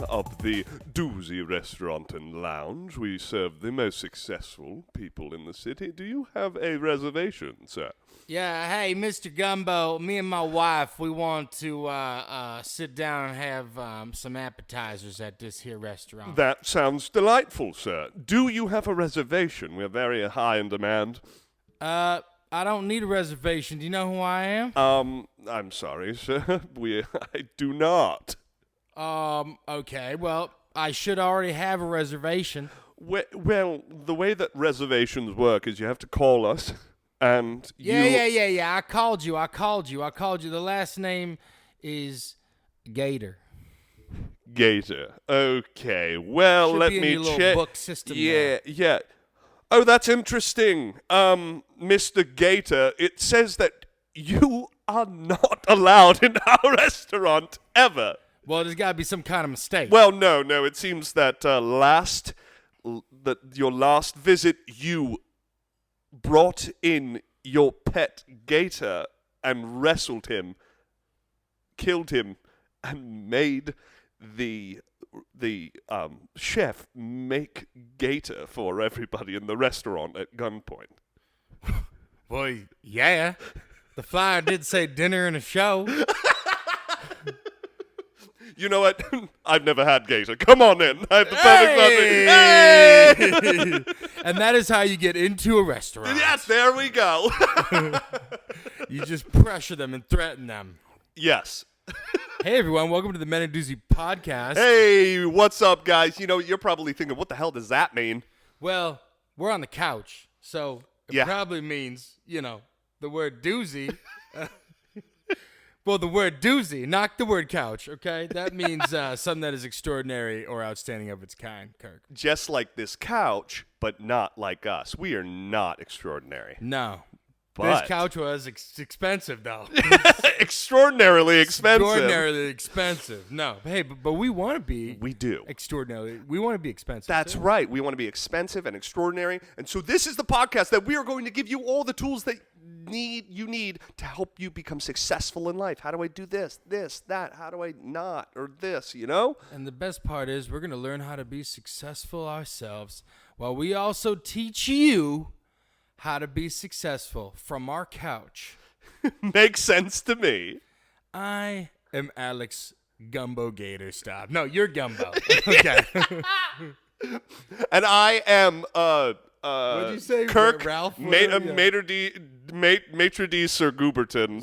of the Doozy Restaurant and Lounge. We serve the most successful people in the city. Do you have a reservation, sir? Yeah, hey, Mr. Gumbo, me and my wife, we want to sit down and have some appetizers at this here restaurant. That sounds delightful, sir. Do you have a reservation? We're very high in demand. I don't need a reservation. Do you know who I am? I'm sorry, sir. I do not. Okay, well, I should already have a reservation. Well, the way that reservations work is you have to call us, and Yeah. I called you. The last name is Gator. Gator. Okay, well, Should let be in me your little check. book system there. Yeah. Oh, that's interesting. Mr. Gator, it says that you are not allowed in our restaurant ever. Well, there's got to be some kind of mistake. Well, no. It seems that your last visit, you brought in your pet gator and wrestled him, killed him, and made the chef make gator for everybody in the restaurant at gunpoint. Well, yeah. The flyer did say dinner and a show. You know what? I've never had gator. Come on in. I have the perfect something. Hey! And that is how you get into a restaurant. Yes, there we go. You just pressure them and threaten them. Yes. Hey, everyone. Welcome to the Men and Doozy podcast. Hey, what's up, guys? You know, you're probably thinking, what the hell does that mean? Well, we're on the couch, so it probably means, the word doozy. Well, the word doozy, not the word couch, okay? That means something that is extraordinary or outstanding of its kind, Kirk. Just like this couch, but not like us. We are not extraordinary. No. But this couch was expensive, though. Extraordinarily expensive. Extraordinarily expensive. No. Hey, but we want to be. We do. Extraordinarily. We want to be expensive. That's too. right. We want to be expensive and extraordinary. And so this is the podcast that we are going to give you all the tools that you need to help you become successful in life. How do I do this, that? How do I not? Or this, And the best part is we're going to learn how to be successful ourselves while we also teach you how to be successful from our couch. Makes sense to me. I am Alex Gumbo Gator Staub. No, you're Gumbo. Okay. And I am What'd you say? Kirk Ralph? Maitre D. Sir Gooberton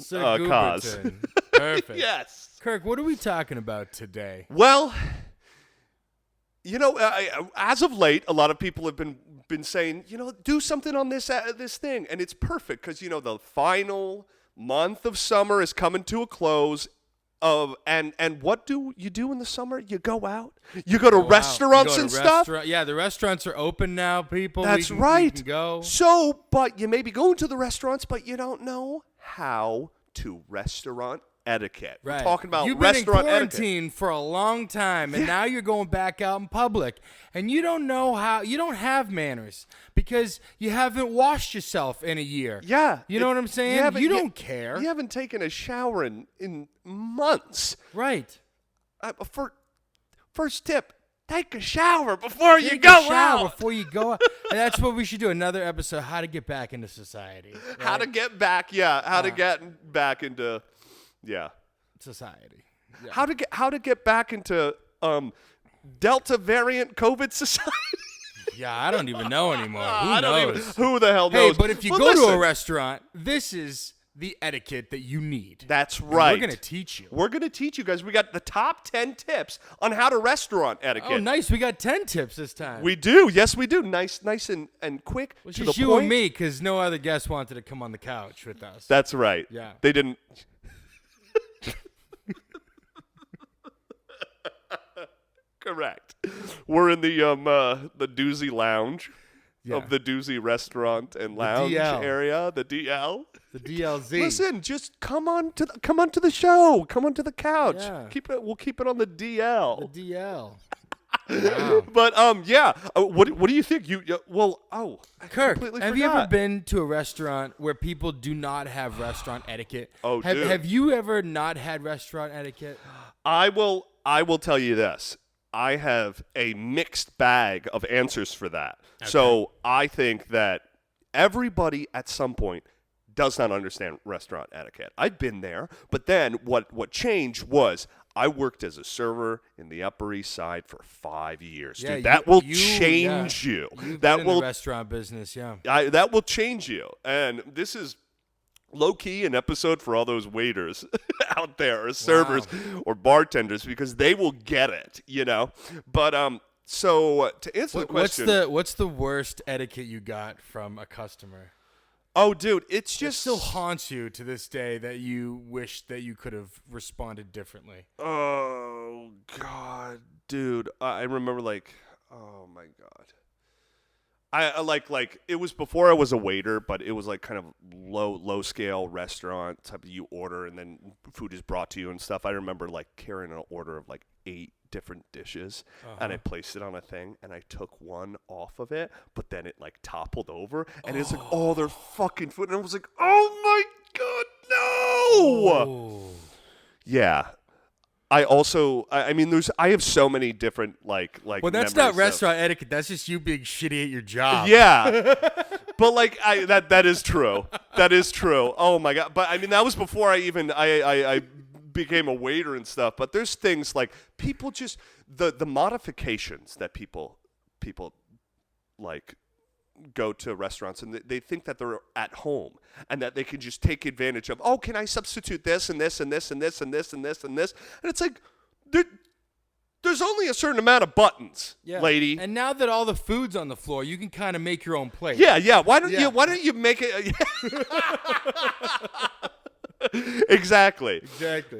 Koz. Perfect. Yes. Kirk, what are we talking about today? Well, as of late, a lot of people have been saying, do something on this thing, and it's perfect because the final month of summer is coming to a close. And what do you do in the summer? You go out. You go to restaurants and stuff. Yeah, the restaurants are open now, people. That's we right. can go. So, but you may be going to the restaurants, but you don't know how to restaurant etiquette. Right. We're talking about You've been restaurant in quarantine etiquette for a long time, and now you're going back out in public, and you don't know how. You don't have manners because you haven't washed yourself in a year. Yeah. You know what I'm saying? You don't care. You haven't taken a shower in months. Right. First tip, take a shower before you go out. Before you go out. And that's what we should do. Another episode, how to get back into society. Right? How to get back, how to get back into, society. Yeah. How to get back into Delta variant COVID society. Yeah, I don't even know anymore. Who knows? Who the hell knows? Hey, but if you go to a restaurant, this is the etiquette that you need. That's right. And we're going to teach you. We're going to teach you guys. We got the top 10 tips on how to restaurant etiquette. Oh, nice. We got 10 tips this time. We do. Yes, we do. Nice and quick. Well, to just the you point. and me, because no other guest wanted to come on the couch with us. That's right. Yeah. They didn't. Correct. We're in the Doozy Lounge of the Doozy Restaurant and Lounge area, the DL. The DLZ. Listen, just come on to the show. Come on to the couch. Yeah. We'll keep it on the DL. The DL. Wow. But what do you think? Kirk, completely have forgot. you ever been to a restaurant where people do not have restaurant etiquette? Oh, have you ever not had restaurant etiquette? I will tell you this. I have a mixed bag of answers for that. Okay. So I think that everybody at some point does not understand restaurant etiquette. I've been there, but then what changed was I worked as a server in the Upper East Side for 5 years. Yeah, Dude, that will you change you. You've That been will in the restaurant business, yeah. that will change you. And this is low-key an episode for all those waiters out there, or servers, or bartenders, because they will get it, you know. But so to answer the question, what's the worst etiquette you got from a customer? oh, dude, it's It just still haunts you to this day that you wish that you could have responded differently. Oh God, dude, I remember oh my God. I like it was before I was a waiter, but it was like kind of low scale restaurant type of, you order and then food is brought to you and stuff. I remember like carrying an order of like 8 different dishes, and I placed it on a thing, and I took one off of it, but then it like toppled over, and it's like, oh, their fucking food, and I was like, oh my God, no. Oh. Yeah. I mean, I have so many different like. Well, that's not restaurant etiquette. That's just you being shitty at your job. Yeah, but like that is true. That is true. Oh my God! But I mean, that was before I became a waiter and stuff. But there's things like people just the modifications that people like go to restaurants, and they think that they're at home and that they can just take advantage of, oh, can I substitute this and this and this and this and this and this and this, and it's like there's only a certain amount of buttons, lady. And now that all the food's on the floor, you can kind of make your own plate. Yeah. Why don't you make it? Exactly.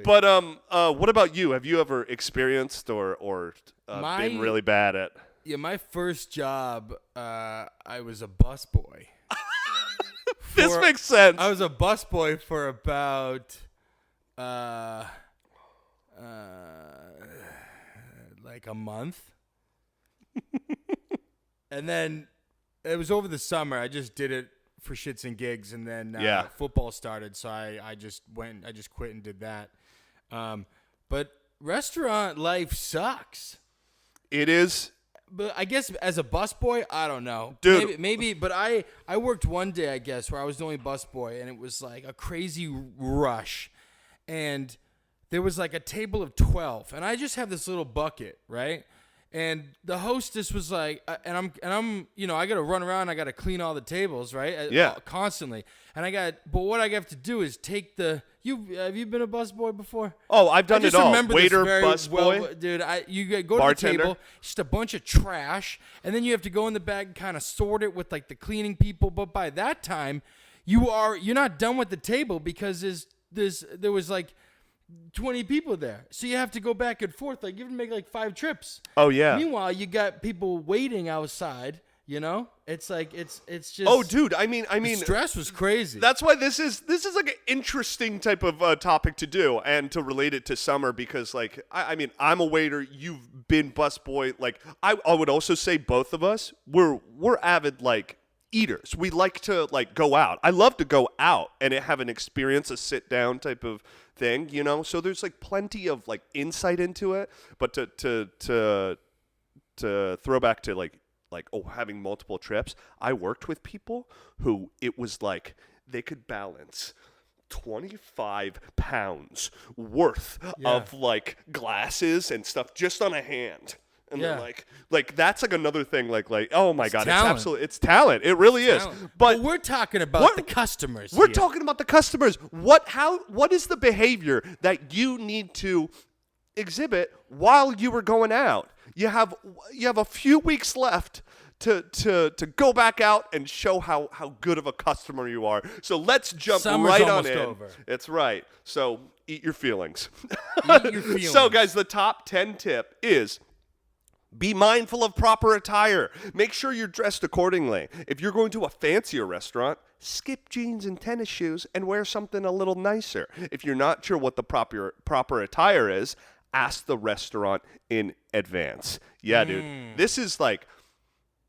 But what about you? Have you ever experienced or been really bad at? Yeah, my first job, I was a busboy. This makes sense. I was a busboy for about like a month. And then it was over the summer. I just did it for shits and gigs, and then football started, so I just quit and did that. But restaurant life sucks. It is. But I guess as a busboy, I don't know. Dude. Maybe, but I worked one day, I guess, where I was the only busboy, and it was like a crazy rush. And there was like a table of 12, and I just have this little bucket, right? And the hostess was like, and I'm, you know, I got to run around, I got to clean all the tables, right? Yeah. Constantly. And but what I have to do is take have you been a busboy before? Oh, I've done it all. Waiter, busboy. Well, dude, you go bartender. to the table, just a bunch of trash, and then you have to go in the bag and kind of sort it with like the cleaning people. But by that time, you're not done with the table because there was like 20 people there. So you have to go back and forth. Like you have to make like 5 trips. Oh yeah. Meanwhile, you got people waiting outside, you know? It's like it's just. Oh dude, I mean the stress was crazy. That's why this is like an interesting type of topic to do and to relate it to summer, because like I mean, I'm a waiter, you've been busboy. Like I would also say both of us we're avid like eaters. We like to like go out. I love to go out and have an experience, a sit down type of thing, you know. So there's like plenty of like insight into it. But to throw back to like having multiple trips, I worked with people who it was like they could balance 25 pounds worth of like glasses and stuff just on a hand. And they're like that's like another thing, like oh my God, talent. it's talent. It really is. But we're talking about the customers. We're here. talking about the customers. What is the behavior that you need to exhibit while you were going out? You have a few weeks left to go back out and show how good of a customer you are. So let's jump Summer's right on almost in. over. It's right. So eat your feelings. Eat your feelings. So guys, the top 10 tip is be mindful of proper attire. Make sure you're dressed accordingly. If you're going to a fancier restaurant, skip jeans and tennis shoes and wear something a little nicer. If you're not sure what the proper attire is, ask the restaurant in advance. Yeah, dude. This is like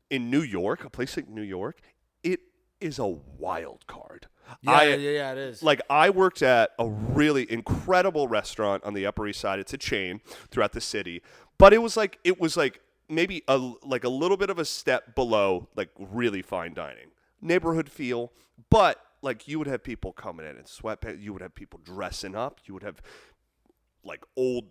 in New York, a place like New York, it is a wild card. Yeah, it is. Like I worked at a really incredible restaurant on the Upper East Side. It's a chain throughout the city. But it was like maybe a little bit of a step below like really fine dining, neighborhood feel. But like you would have people coming in sweatpants, you would have people dressing up, you would have like old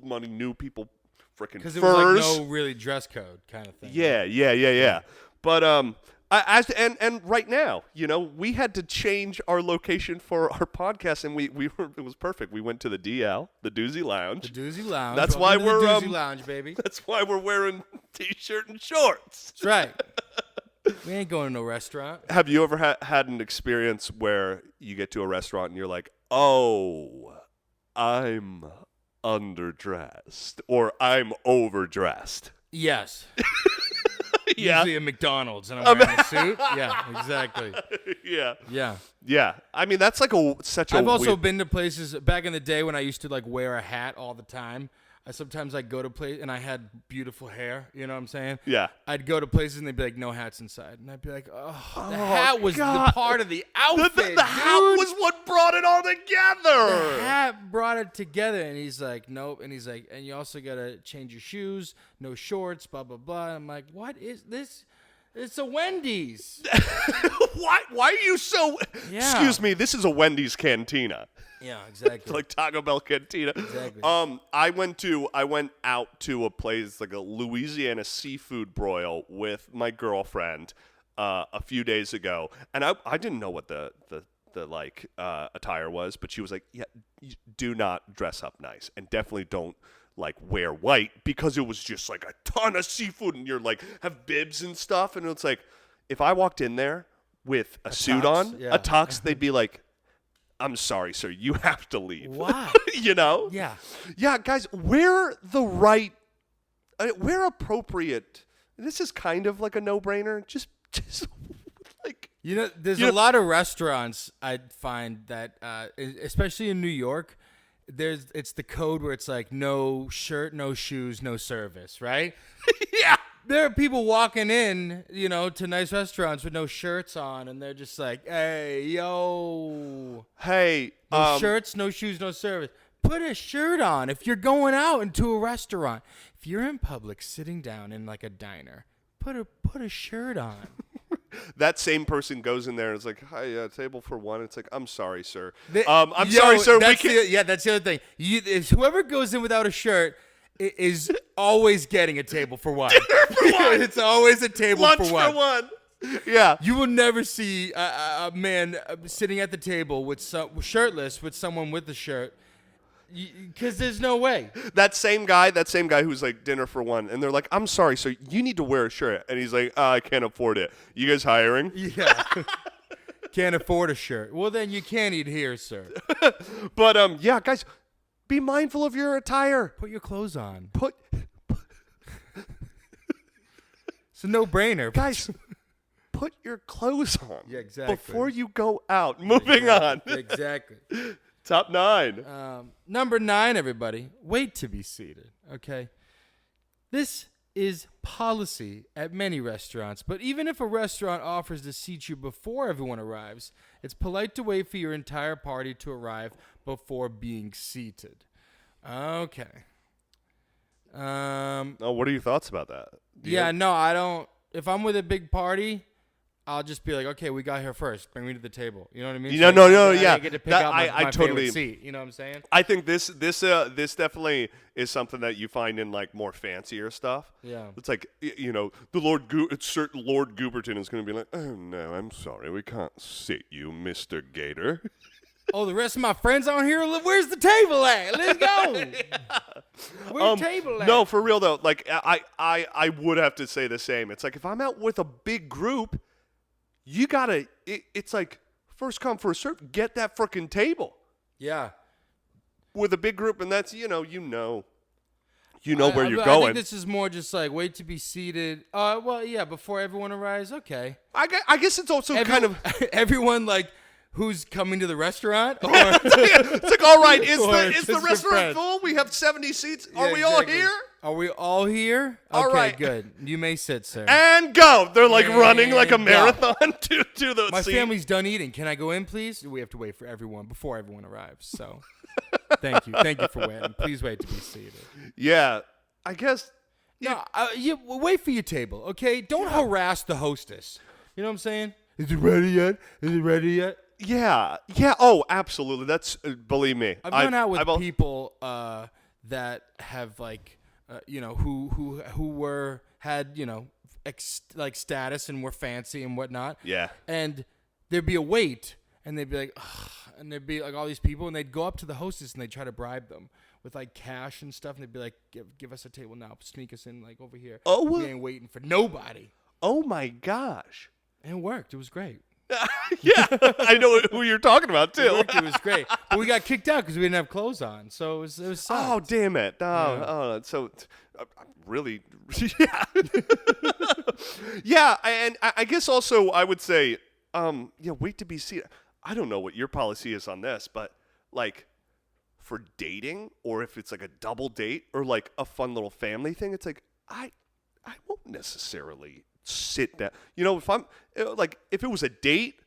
money, new people, freaking furs. Because it was like no really dress code kind of thing. Yeah. But and right now, we had to change our location for our podcast, and it was perfect. We went to the DL, the Doozy Lounge. The Doozy Lounge. That's why we're the Doozy Lounge, baby. That's why we're wearing t-shirt and shorts. That's right. We ain't going to no restaurant. Have you ever had an experience where you get to a restaurant and you're like, oh, I'm underdressed or I'm overdressed? Yes. Yeah. Usually at McDonald's and I'm wearing a suit. Yeah, exactly. Yeah. I mean, that's like such a I've also been to places back in the day when I used to like wear a hat all the time. Sometimes I'd go to places and I had beautiful hair. You know what I'm saying? Yeah. I'd go to places and they'd be like, no hats inside. And I'd be like, oh, the hat was the part of the outfit. The hat was what brought it all together. The hat brought it together. And he's like, nope. And he's like, and you also got to change your shoes, no shorts, blah, blah, blah. And I'm like, what is this? It's a Wendy's. Why are you so... Yeah. Excuse me, this is a Wendy's cantina. Yeah, exactly. Like Taco Bell cantina. Exactly. I went out to a place like a Louisiana seafood broil with my girlfriend a few days ago, and I didn't know what the attire was, but she was like, yeah, do not dress up nice, and definitely don't like wear white, because it was just like a ton of seafood and you're like have bibs and stuff, and it's like if I walked in there with a suit on, a tux, they'd be like, I'm sorry, sir, you have to leave. Why? Yeah. Yeah, guys, wear appropriate. This is kind of like a no-brainer. Just like, there's a lot of restaurants I find that, especially in New York, it's the code where it's like no shirt, no shoes, no service, right? Yeah. There are people walking in, to nice restaurants with no shirts on, and they're just like, hey, yo. Hey. No shirts, no shoes, no service. Put a shirt on if you're going out into a restaurant. If you're in public sitting down in like a diner, put a shirt on. That same person goes in there and is like, hi, table for one. It's like, I'm sorry, sir. I'm sorry, sir. That's the other thing. Whoever goes in without a shirt is always getting a table for one. It's always a table Lunch for one. for one. Yeah. You will never see a man sitting at the table with shirtless with someone with a shirt, because there's no way. That same guy who's like dinner for one, and they're like, I'm sorry, sir, you need to wear a shirt. And he's like, I can't afford it. You guys hiring? Yeah. Can't afford a shirt. Well, then you can't eat here, sir. But, yeah, guys, be mindful of your attire. Put your clothes on. It's a no-brainer. Guys, put your clothes on. Yeah, exactly. Before you go out. Moving on. Exactly. Top 9. Number 9, everybody. Wait to be seated, okay? This is policy at many restaurants, but even if a restaurant offers to seat you before everyone arrives, it's polite to wait for your entire party to arrive before being seated. Okay. What are your thoughts about that? No, I don't. If I'm with a big party, I'll just be like, okay, we got here first. Bring me to the table. You know what I mean? Yeah. I get to pick out my favorite seat. You know what I'm saying? I think this definitely is something that you find in like more fancier stuff. Yeah. It's like, the Lord Gooberton is going to be like, oh no, I'm sorry, we can't sit you, Mr. Gator. Oh, the rest of my friends on here. Where's the table at? Let's go. Yeah. Where's the table at? No, for real though. Like I would have to say the same. It's like if I'm out with a big group, you gotta. It's like first come first serve. Get that frickin' table. Yeah. With a big group, and that's where you're going. I think this is more just like wait to be seated. Well, yeah, before everyone arrives. Okay. I guess it's also kind of everyone like. Who's coming to the restaurant? Or it's like, all right, is the just restaurant full? We have 70 seats. Are we all here? Are we all here? All okay, right. Good. You may sit, sir. And go. They're like running like a marathon to the My seat. family's done eating. Can I go in, please? We have to wait for everyone before everyone arrives. So thank you. Thank you for waiting. Please wait to be seated. Yeah. I guess. No, you wait for your table, okay? Don't harass the hostess. You know what I'm saying? Is it ready yet? Is it ready yet? Yeah. Oh, absolutely. That's believe me. I've gone out with people that have who had like status and were fancy and whatnot. Yeah. And there'd be a wait, and they'd be like, ugh, and there'd be like all these people, and they'd go up to the hostess and they'd try to bribe them with like cash and stuff, and they'd be like, give us a table now, sneak us in like over here. Oh, we ain't waiting for nobody. Oh my gosh. And it worked. It was great. Yeah, I know who you're talking about too. It was great, but we got kicked out because we didn't have clothes on. So it was sucked. Oh damn it! So really, yeah, yeah. And I guess also I would say, wait to be seen. I don't know what your policy is on this, but like for dating, or if it's like a double date or like a fun little family thing, it's like I won't necessarily sit down. If I'm like, if it was a date.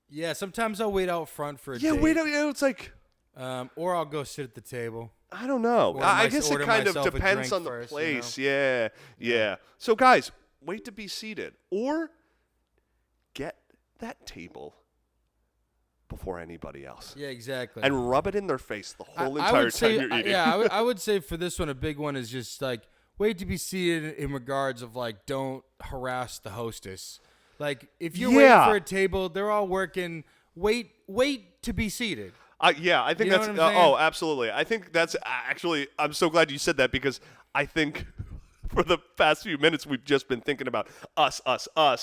Yeah, sometimes I'll wait out front for a date. Yeah, wait out. It's like. Or I'll go sit at the table. I don't know. I guess it kind of depends on the place. Yeah. So guys, wait to be seated or get that table before anybody else. Yeah, exactly. And rub it in their face the whole entire time you're eating. Yeah, I would say for this one, a big one is just like wait to be seated in regards of like don't harass the hostess. Like if you're waiting for a table, they're all working. Wait to be seated. I think that's absolutely. I think that's actually. I'm so glad you said that because I think for the past few minutes we've just been thinking about us.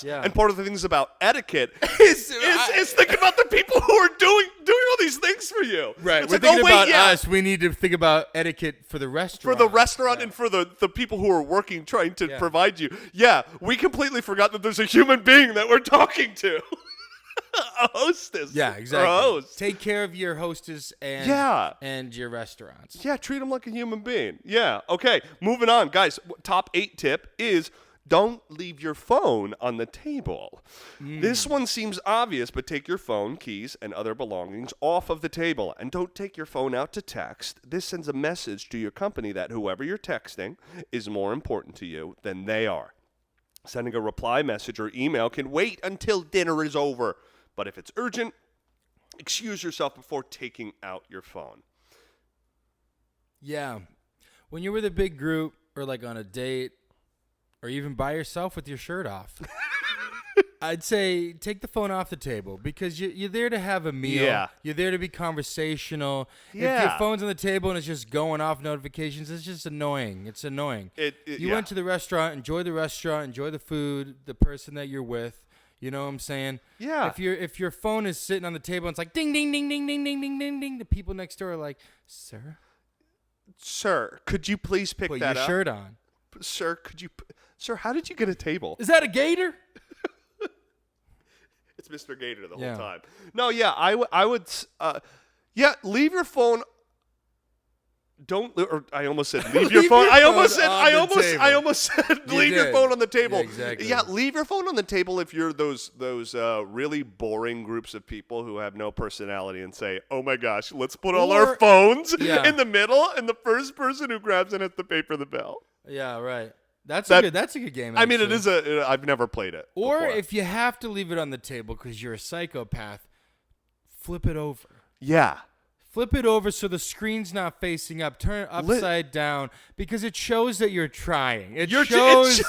Yeah. And part of the things about etiquette is thinking about the people who are doing all these things for you. Right. It's We're like, thinking about us. We need to think about etiquette for the restaurant. For the restaurant and for the people who are working, trying to provide you. Yeah, we completely forgot that there's a human being that we're talking to. A hostess. Yeah, exactly. Or a host. Take care of your hostess and your restaurants. Yeah, treat them like a human being. Yeah. Okay, moving on. Guys, top 8 tip is don't leave your phone on the table. This one seems obvious, but take your phone, keys, and other belongings off of the table. And don't take your phone out to text. This sends a message to your company that whoever you're texting is more important to you than they are. Sending a reply message or email can wait until dinner is over. But if it's urgent, excuse yourself before taking out your phone. Yeah. When you're with a big group or like on a date or even by yourself with your shirt off, I'd say take the phone off the table because you're there to have a meal. Yeah. You're there to be conversational. Yeah. If your phone's on the table and it's just going off notifications, it's just annoying. It's annoying. You went to the restaurant, enjoy the restaurant, enjoy the food, the person that you're with. You know what I'm saying? Yeah. If your phone is sitting on the table and it's like ding, ding, ding, ding, ding, ding, ding, ding, ding, the people next door are like, Sir, could you please pick that up? Put your shirt on. Sir, how did you get a table? Is that a gator? It's Mr. Gator the whole time. No, yeah, I would, leave your phone. I almost said leave your phone. I almost said leave your phone on the table. Yeah, exactly. Yeah, leave your phone on the table if you're those really boring groups of people who have no personality and say, "Oh my gosh, let's put all our phones in the middle, and the first person who grabs it has to pay for the bill." Yeah, right. That's a good game. Actually. I mean, it is I've never played it. Or before. If you have to leave it on the table because you're a psychopath, flip it over. Yeah. Flip it over so the screen's not facing up. Turn it upside down because it shows that you're trying. It shows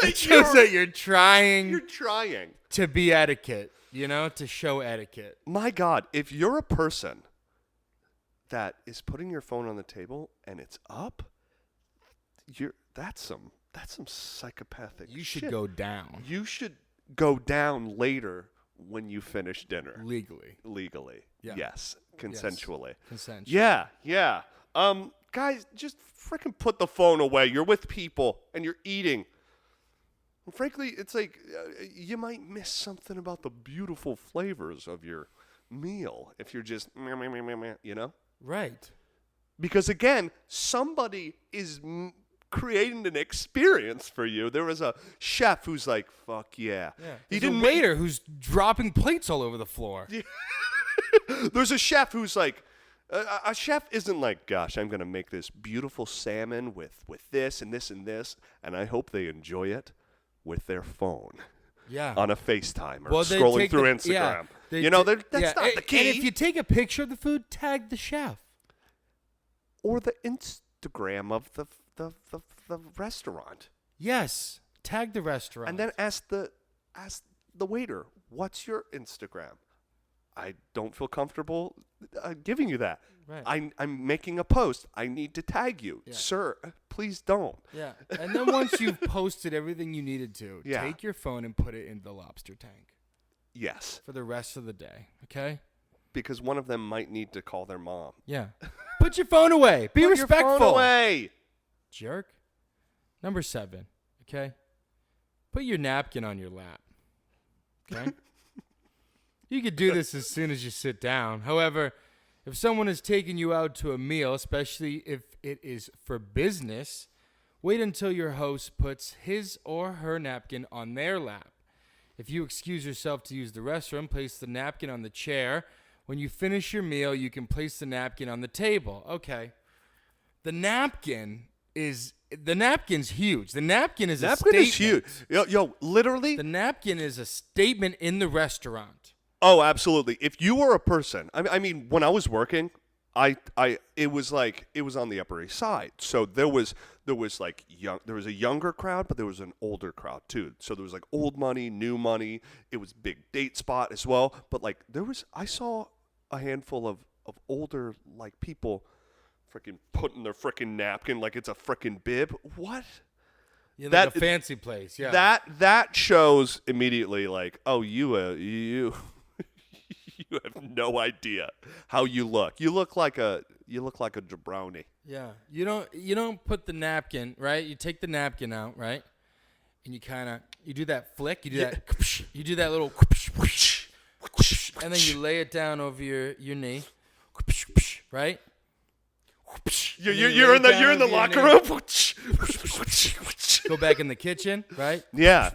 that you're trying. You're trying to be etiquette. To show etiquette. My God, if you're a person that is putting your phone on the table and it's up, that's some psychopathic. You should shit. go down. You should go down later when you finish dinner. Legally. Yeah. Yes. Consensually. Yes. Yeah. Guys, just freaking put the phone away. You're with people and you're eating. And frankly, it's like you might miss something about the beautiful flavors of your meal if you're just, Right. Because again, somebody is creating an experience for you. There was a chef who's like, fuck yeah. There's a waiter who's dropping plates all over the floor. There's a chef who's like, A chef isn't like, gosh, I'm going to make this beautiful salmon with this and this and this, and I hope they enjoy it with their phone. Yeah. On a FaceTime or Well, scrolling through Instagram. That's not the key. And if you take a picture of the food, tag the chef. Or the Instagram of the restaurant. Yes. Tag the restaurant. And then ask the waiter, what's your Instagram? I don't feel comfortable giving you that. Right. I'm making a post. I need to tag you. Yeah. Sir, please don't. Yeah. And then once you've posted everything you needed to, Yeah. take your phone and put it in the lobster tank. Yes. For the rest of the day. Okay? Because one of them might need to call their mom. Yeah. Put your phone away. Be respectful. Your phone away. Jerk. Number 7. Okay? Put your napkin on your lap. Okay? You could do this as soon as you sit down. However, if someone is taking you out to a meal, especially if it is for business, wait until your host puts his or her napkin on their lap. If you excuse yourself to use the restroom, place the napkin on the chair. When you finish your meal, you can place the napkin on the table. Okay. The napkin's huge. The napkin is a statement. Is huge. Yo, literally. The napkin is a statement in the restaurant. Oh, absolutely. If you were a person, I mean, when I was working, it was on the Upper East Side. So there was a younger crowd, but there was an older crowd too. So there was like old money, new money. It was big date spot as well. But like I saw a handful of older like people freaking putting their freaking napkin like it's a freaking bib. What? Yeah, like a fancy place. Yeah. That shows immediately like, oh, you you have no idea how you look. You look like a jabroni. Yeah. You don't put the napkin, right? You take the napkin out, right? And you do that flick, you do that little and then you lay it down over your knee. Right? You're in the locker room. Go back in the kitchen, right? Yeah.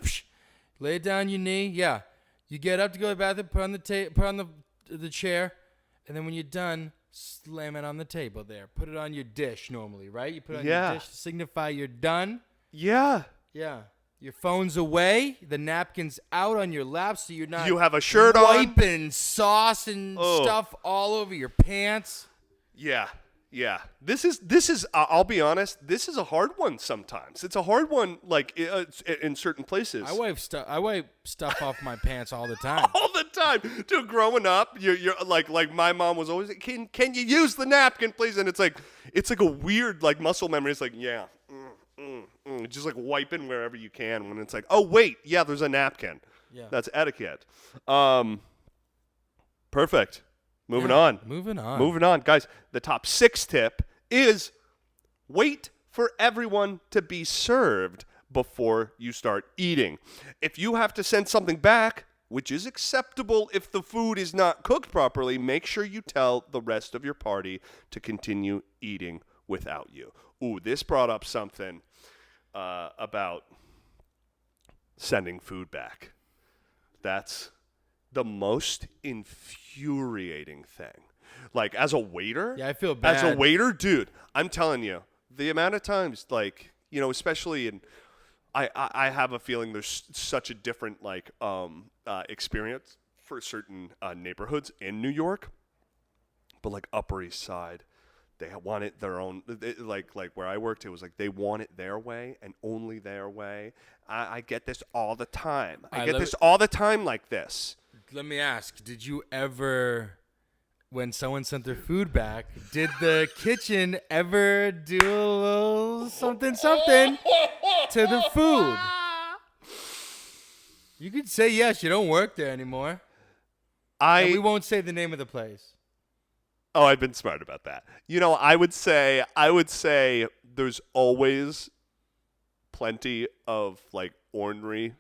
Lay it down your knee. Yeah. You get up to go to the bathroom, put on the chair, and then when you're done, slam it on the table there. Put it on your dish normally, right? You put it on your dish to signify you're done. Yeah. Yeah. Your phone's away, the napkin's out on your lap, so you're not. You have a shirt on. Wiping sauce and stuff all over your pants. Yeah. Yeah, this is. I'll be honest. This is a hard one. Sometimes it's a hard one. Like in certain places, I wipe stuff off my pants all the time. All the time. Dude, growing up, you're like my mom was always, can you use the napkin, please? And it's like a weird like muscle memory. It's like just like wiping wherever you can. When it's like, oh wait, yeah, there's a napkin. Yeah, that's etiquette. Perfect. Moving on. Guys, the top 6 tip is wait for everyone to be served before you start eating. If you have to send something back, which is acceptable if the food is not cooked properly, make sure you tell the rest of your party to continue eating without you. Ooh, this brought up something about sending food back. That's the most infuriating thing. Like, as a waiter? Yeah, I feel bad. As a waiter, dude, I'm telling you, the amount of times, like, you know, especially in, I have a feeling there's such a different, like, experience for certain neighborhoods in New York. But, like, Upper East Side, they want it their own. Like where I worked, it was like they want it their way and only their way. I get this all the time. I get this all the time like this. Let me ask, did you ever, when someone sent their food back, did the kitchen ever do a little something to the food? You could say yes, you don't work there anymore. And we won't say the name of the place. Oh, I've been smart about that. You know, I would say there's always plenty of, like, ornery,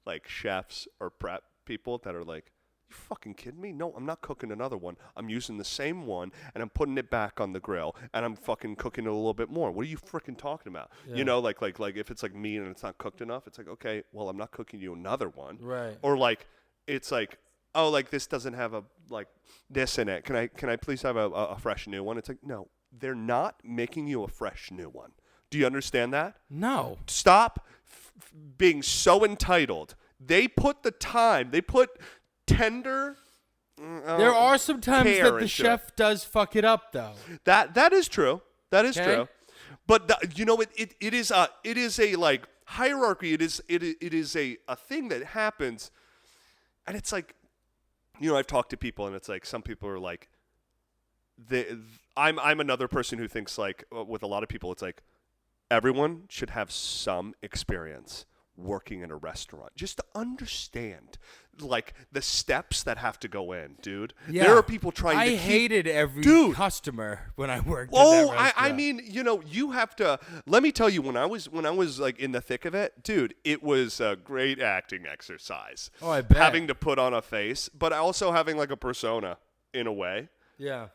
like, chefs or prep people that are like, you fucking kidding me? No, I'm not cooking another one. I'm using the same one, and I'm putting it back on the grill, and I'm fucking cooking it a little bit more. What are you freaking talking about? Yeah. You know, like if it's like meat and it's not cooked enough, it's like, okay, well, I'm not cooking you another one. Right. Or like, it's like, oh, like this doesn't have a like this in it. Can I please have a fresh new one? It's like, no, they're not making you a fresh new one. Do you understand that? No. Stop being so entitled. They put the time. They put tender. There are some times that the chef does fuck it up, though. That is true. That is Okay. true. But it is a like hierarchy. It is a thing that happens, and it's like, I've talked to people, and it's like some people are like, I'm another person who thinks like with a lot of people, it's like everyone should have some experience working in a restaurant just to understand like the steps that have to go in, dude. Yeah. There are people trying I to hated every customer when I worked at that restaurant. I mean, you have to. Let me tell you, when I was like in the thick of it, dude, it was a great acting exercise. Oh, I bet. Having to put on a face, but also having like a persona in a way. Yeah.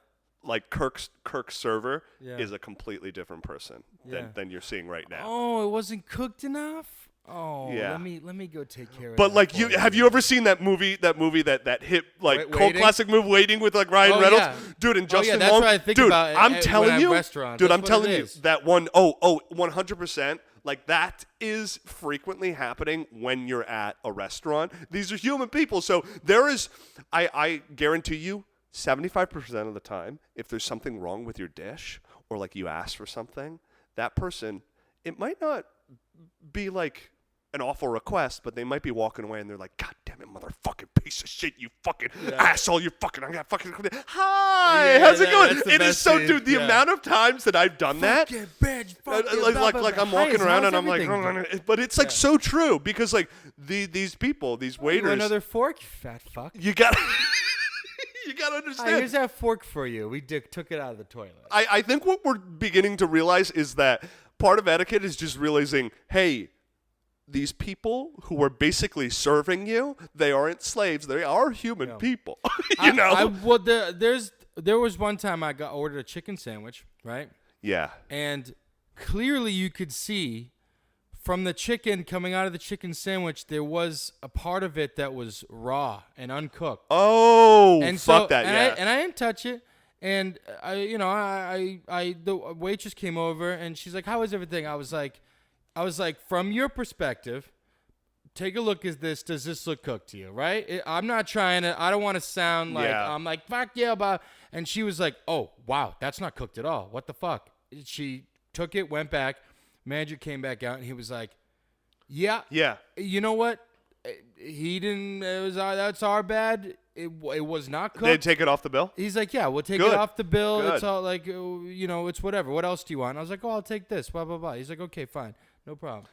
Like Kirk's server Yeah. is a completely different person than you're seeing right now. Oh, it wasn't cooked enough? Oh, Yeah. let me go take care of But that. like, for have you ever seen that movie that hit like cult Waiting? classic movie Waiting with like Ryan Reynolds? Yeah. Dude, and Justin that's Long. what I think dude, about I'm when telling I'm you, restaurants. dude, That's I'm what telling it you is. that 100%. Like that is frequently happening when you're at a restaurant. These are human people, so there is. I guarantee you, 75% of the time, if there's something wrong with your dish or like you ask for something, that person, it might not be like an awful request, but they might be walking away and they're like, God damn it, motherfucking piece of shit, you fucking asshole, you fucking, I got fucking, hi, how's it going? It is so, dude, the amount of times that I've done that, like I'm walking around and I'm like, but it's like so true because like these people, these waiters. Another fork, you fat fuck. You got you got to understand. Hi, here's that fork for you. We took it out of the toilet. I think what we're beginning to realize is that part of etiquette is just realizing, hey, these people who are basically serving you, they aren't slaves. They are human people. There was one time I ordered a chicken sandwich, right? Yeah. And clearly you could see from the chicken coming out of the chicken sandwich, there was a part of it that was raw and uncooked. Oh, and fuck so, that, and I didn't touch it. And the waitress came over and she's like, "How is everything?" I was like, from your perspective, take a look at this. Does this look cooked to you, right? I'm not trying to, I don't want to sound like, I'm like, fuck yeah, but, and she was like, oh, wow, that's not cooked at all. What the fuck? She took it, went back. Manager came back out and he was like, yeah. You know what? He didn't, that's our bad. It was not cooked. They'd take it off the bill? He's like, yeah, we'll take it off the bill. Good. It's all like, it's whatever. What else do you want? I was like, oh, I'll take this, blah, blah, blah. He's like, okay, fine. No problem.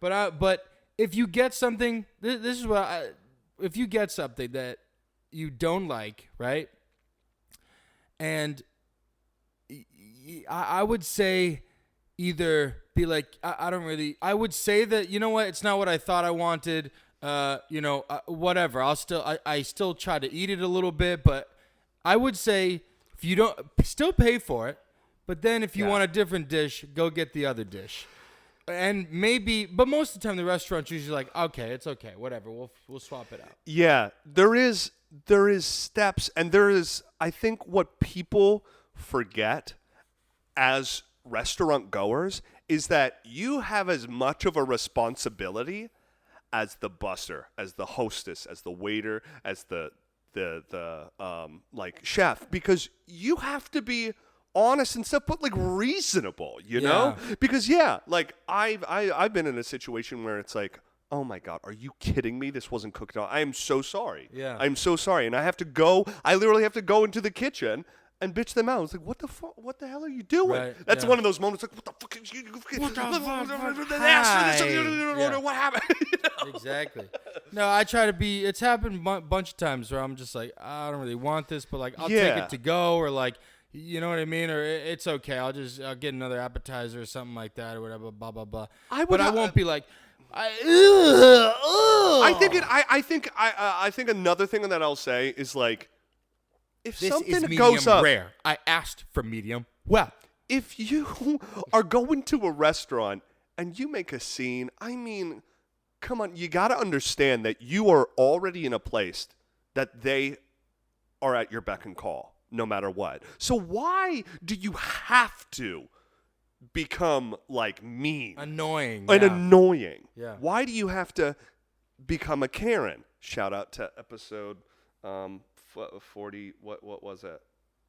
But if you get something, this is what if you get something that you don't like, right? And I would say either be like, I would say that, you know what, it's not what I thought I wanted. Whatever. I still try to eat it a little bit, but I would say if you don't, still pay for it. But then if you want a different dish, go get the other dish. And maybe, but most of the time the restaurant's usually like, okay, it's okay, whatever, we'll swap it out. Yeah, there is steps, and there is, I think what people forget as restaurant goers is that you have as much of a responsibility as the busser, as the hostess, as the waiter, as the like chef, because you have to be honest and stuff, but like reasonable, you know? Because like I've been in a situation where it's like, oh my God, are you kidding me? This wasn't cooked out. I am so sorry. Yeah. I'm so sorry. And I literally have to go into the kitchen and bitch them out. It's like, what the fuck? What the hell are you doing? Right, That's one of those moments like, what the fuck? What happened? Exactly. No, I try to be, it's happened a bunch of times where I'm just like, I don't really want this, but like, I'll take it to go, or like, you know what I mean? Or it's okay. I'll get another appetizer or something like that or whatever, blah, blah, blah. I won't be like, I think another thing that I'll say is like, if this something is medium goes up, rare. I asked for medium well. If you are going to a restaurant and you make a scene, I mean, come on, you got to understand that you are already in a place that they are at your beck and call no matter what. So why do you have to become like mean? Annoying. And yeah. annoying. Yeah. Why do you have to become a Karen? Shout out to episode 40. What was it?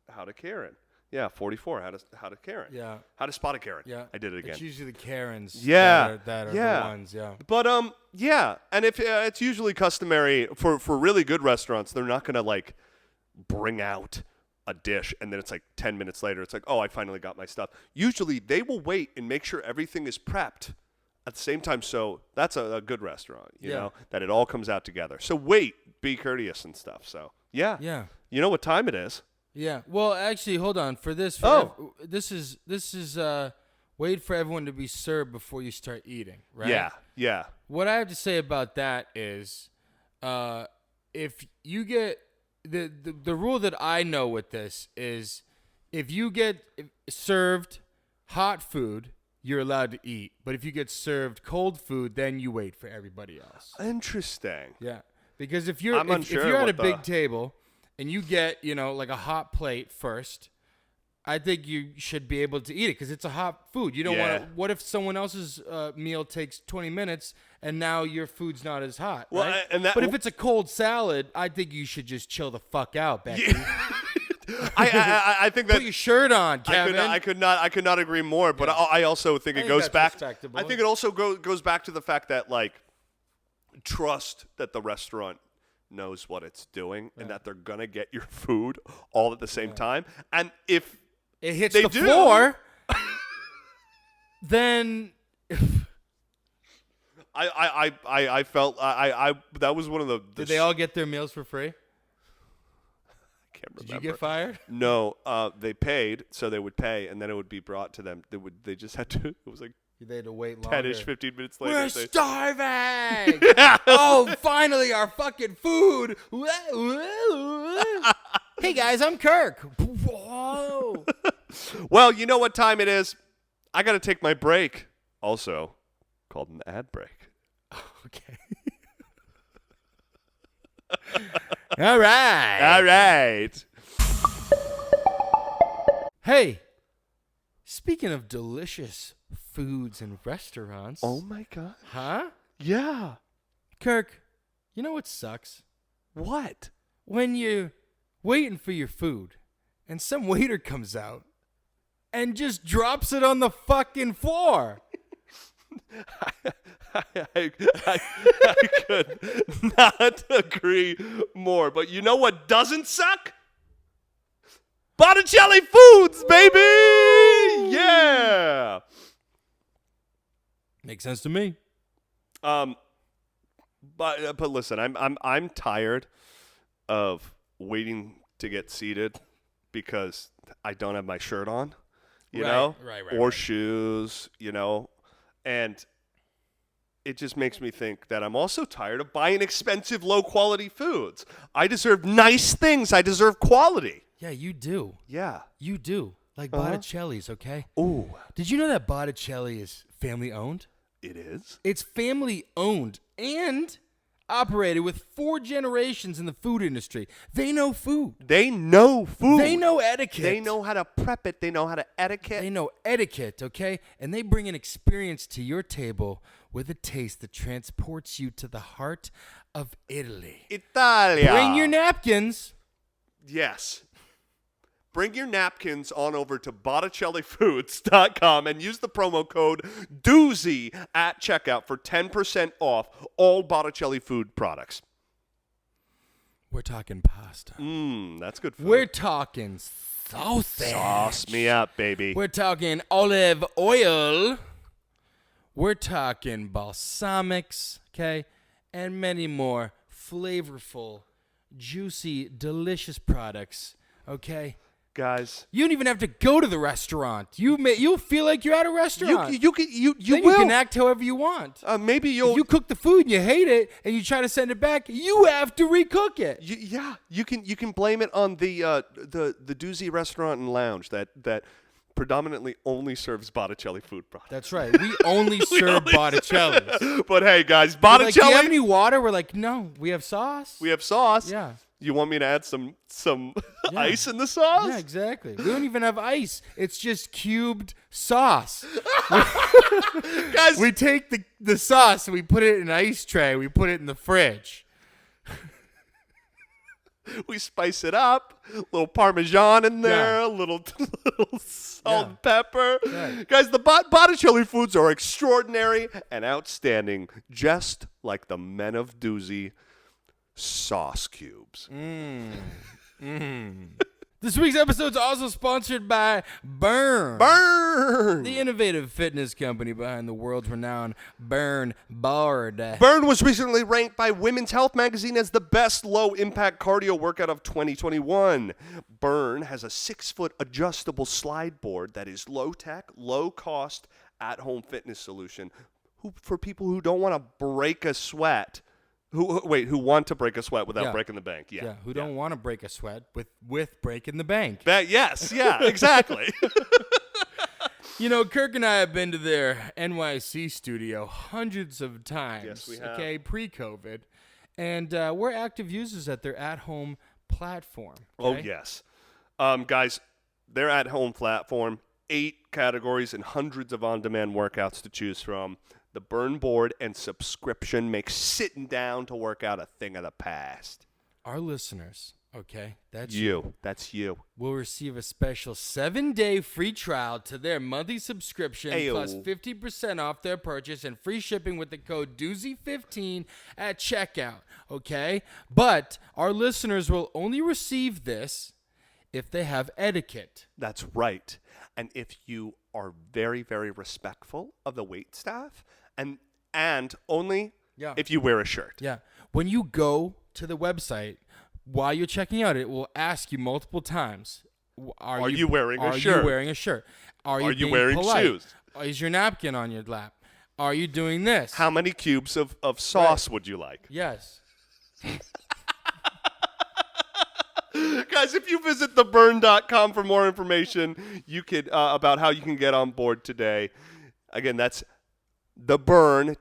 How to Karen. Yeah, 44. How to Karen. Yeah. How to spot a Karen. Yeah. I did it again. It's usually the Karens. Yeah. That are Yeah. the ones. Yeah. But yeah, and if it's usually customary for really good restaurants, they're not gonna like bring out a dish and then it's like 10 minutes later, it's like, oh, I finally got my stuff. Usually they will wait and make sure everything is prepped at the same time. So that's a good restaurant, you know, that it all comes out together. So wait, be courteous and stuff. So yeah, you know what time it is. Yeah. Well, actually, hold on. For this, this is wait for everyone to be served before you start eating, right? Yeah. What I have to say about that is, if you get the rule that I know with this is, if you get served hot food, you're allowed to eat. But if you get served cold food, then you wait for everybody else. Interesting. Yeah. Because if you're if unsure you're at what a big table and you get, like a hot plate first, I think you should be able to eat it because it's a hot food. You don't want to. What if someone else's meal takes 20 minutes and now your food's not as hot? Well, right? But if it's a cold salad, I think you should just chill the fuck out, Becky. I think that put your shirt on, Kevin. I could not agree more. But I also think it goes back. I think it also goes back to the fact that like trust that the restaurant knows what it's doing and that they're gonna get your food all at the same time. And if it hits the floor, then I felt that was one of the did they all get their meals for free? I can't remember. Did you get fired? No, they paid, so they would pay, and then it would be brought to them. They just had to. It was like they had to wait longer. 10-ish, 15 minutes later. We're starving. Oh, finally, our fucking food. Hey guys, I'm Kirk. Whoa. Well, you know what time it is. I got to take my break. Also called an ad break. Okay. All right. Hey, speaking of delicious foods and restaurants. Oh my God. Huh? Yeah. Kirk, you know what sucks? What? When you're waiting for your food and some waiter comes out and just drops it on the fucking floor. I could not agree more. But you know what doesn't suck? Botticelli Foods, baby! Yeah. Makes sense to me. But listen, I'm tired of waiting to get seated because I don't have my shirt on, you know, or shoes, and it just makes me think that I'm also tired of buying expensive, low-quality foods. I deserve nice things. I deserve quality. Yeah, you do. Yeah. You do. Like Botticelli's, okay? Ooh. Did you know that Botticelli is family-owned? It is? It's family-owned and operated with 4 generations in the food industry. They know food. They know food. They know etiquette. They know how to prep it. They know how to etiquette. They know etiquette, okay? And they bring an experience to your table with a taste that transports you to the heart of Italy. Italia. Bring your napkins. Yes. Bring your napkins on over to BotticelliFoods.com and use the promo code Doozy at checkout for 10% off all Botticelli food products. We're talking pasta. That's good food. We're talking sausage. Sauce me up, baby. We're talking olive oil. We're talking balsamics, okay? And many more flavorful, juicy, delicious products, okay? Guys, you don't even have to go to the restaurant. You'll feel like you're at a restaurant. You then will. You can act however you want. Maybe If you cook the food and you hate it and you try to send it back, you have to recook it. You can blame it on the Doozy restaurant and lounge that predominantly only serves Botticelli food products. That's right. We only serve Botticelli's. But hey, guys, Like, do Botticelli. you have any water? We're like, no, we have sauce. We have sauce. Yeah. You want me to add some ice in the sauce? Yeah, exactly. We don't even have ice. It's just cubed sauce. Guys, We take the sauce and we put it in an ice tray. We put it in the fridge. we spice it up. A little Parmesan in there. A little salt and pepper. Right. Guys, the Botticelli foods are extraordinary and outstanding, just like the men of Doozy sauce cubes. This week's episode is also sponsored by Burn. Burn! The innovative fitness company behind the world's renowned Burn Board. Burn was recently ranked by Women's Health magazine as the best low-impact cardio workout of 2021. Burn has a 6-foot adjustable slide board that is low-tech, low-cost, at-home fitness solution for people who don't want to break a sweat. Who want to break a sweat without breaking the bank? Yeah. Who don't want to break a sweat with breaking the bank. Yes, yeah, exactly. You know, Kirk and I have been to their NYC studio hundreds of times. Yes, we have. Okay, pre-COVID. And we're active users at their at-home platform. Oh, okay? yes. Guys, their at-home platform, 8 categories and hundreds of on-demand workouts to choose from. The Burn board and subscription makes sitting down to work out a thing of the past. Our listeners, okay, that's you, will receive a special 7-day free trial to their monthly subscription Ayo. plus 50% off their purchase and free shipping with the code Doozy15 at checkout, okay? But our listeners will only receive this if they have Etiquette. That's right. And if you are very, very respectful of the wait staff, and only if you wear a shirt. Yeah. When you go to the website, while you're checking out, it will ask you multiple times, Are you wearing a shirt? Are you wearing a shirt? Are you wearing polite? Shoes? Is your napkin on your lap? Are you doing this? How many cubes of sauce would you like? Yes. Guys, if you visit theburn.com for more information, you could about how you can get on board today. Again, that's theburn,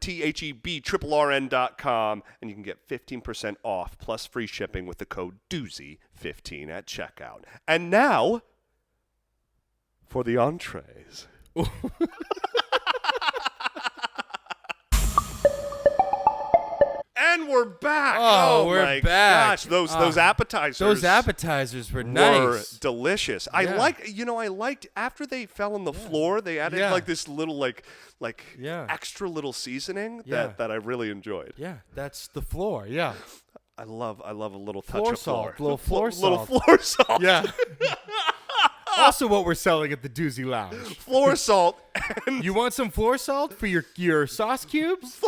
THEBRRN.com, and you can get 15% off plus free shipping with the code Doozy15 at checkout. And now, for the entrees. And we're back. Oh, we're my back. Gosh, those appetizers. Those appetizers were were nice. delicious. Yeah. I liked after they fell on the floor, they added like this little like extra little seasoning that I really enjoyed. Yeah, that's the floor. Yeah. I love a little touch Floor of salt, floor. little floor Little salt. floor salt. Yeah. Also what we're selling at the Doozy Lounge. Floor salt. And You want some floor salt for your sauce cubes?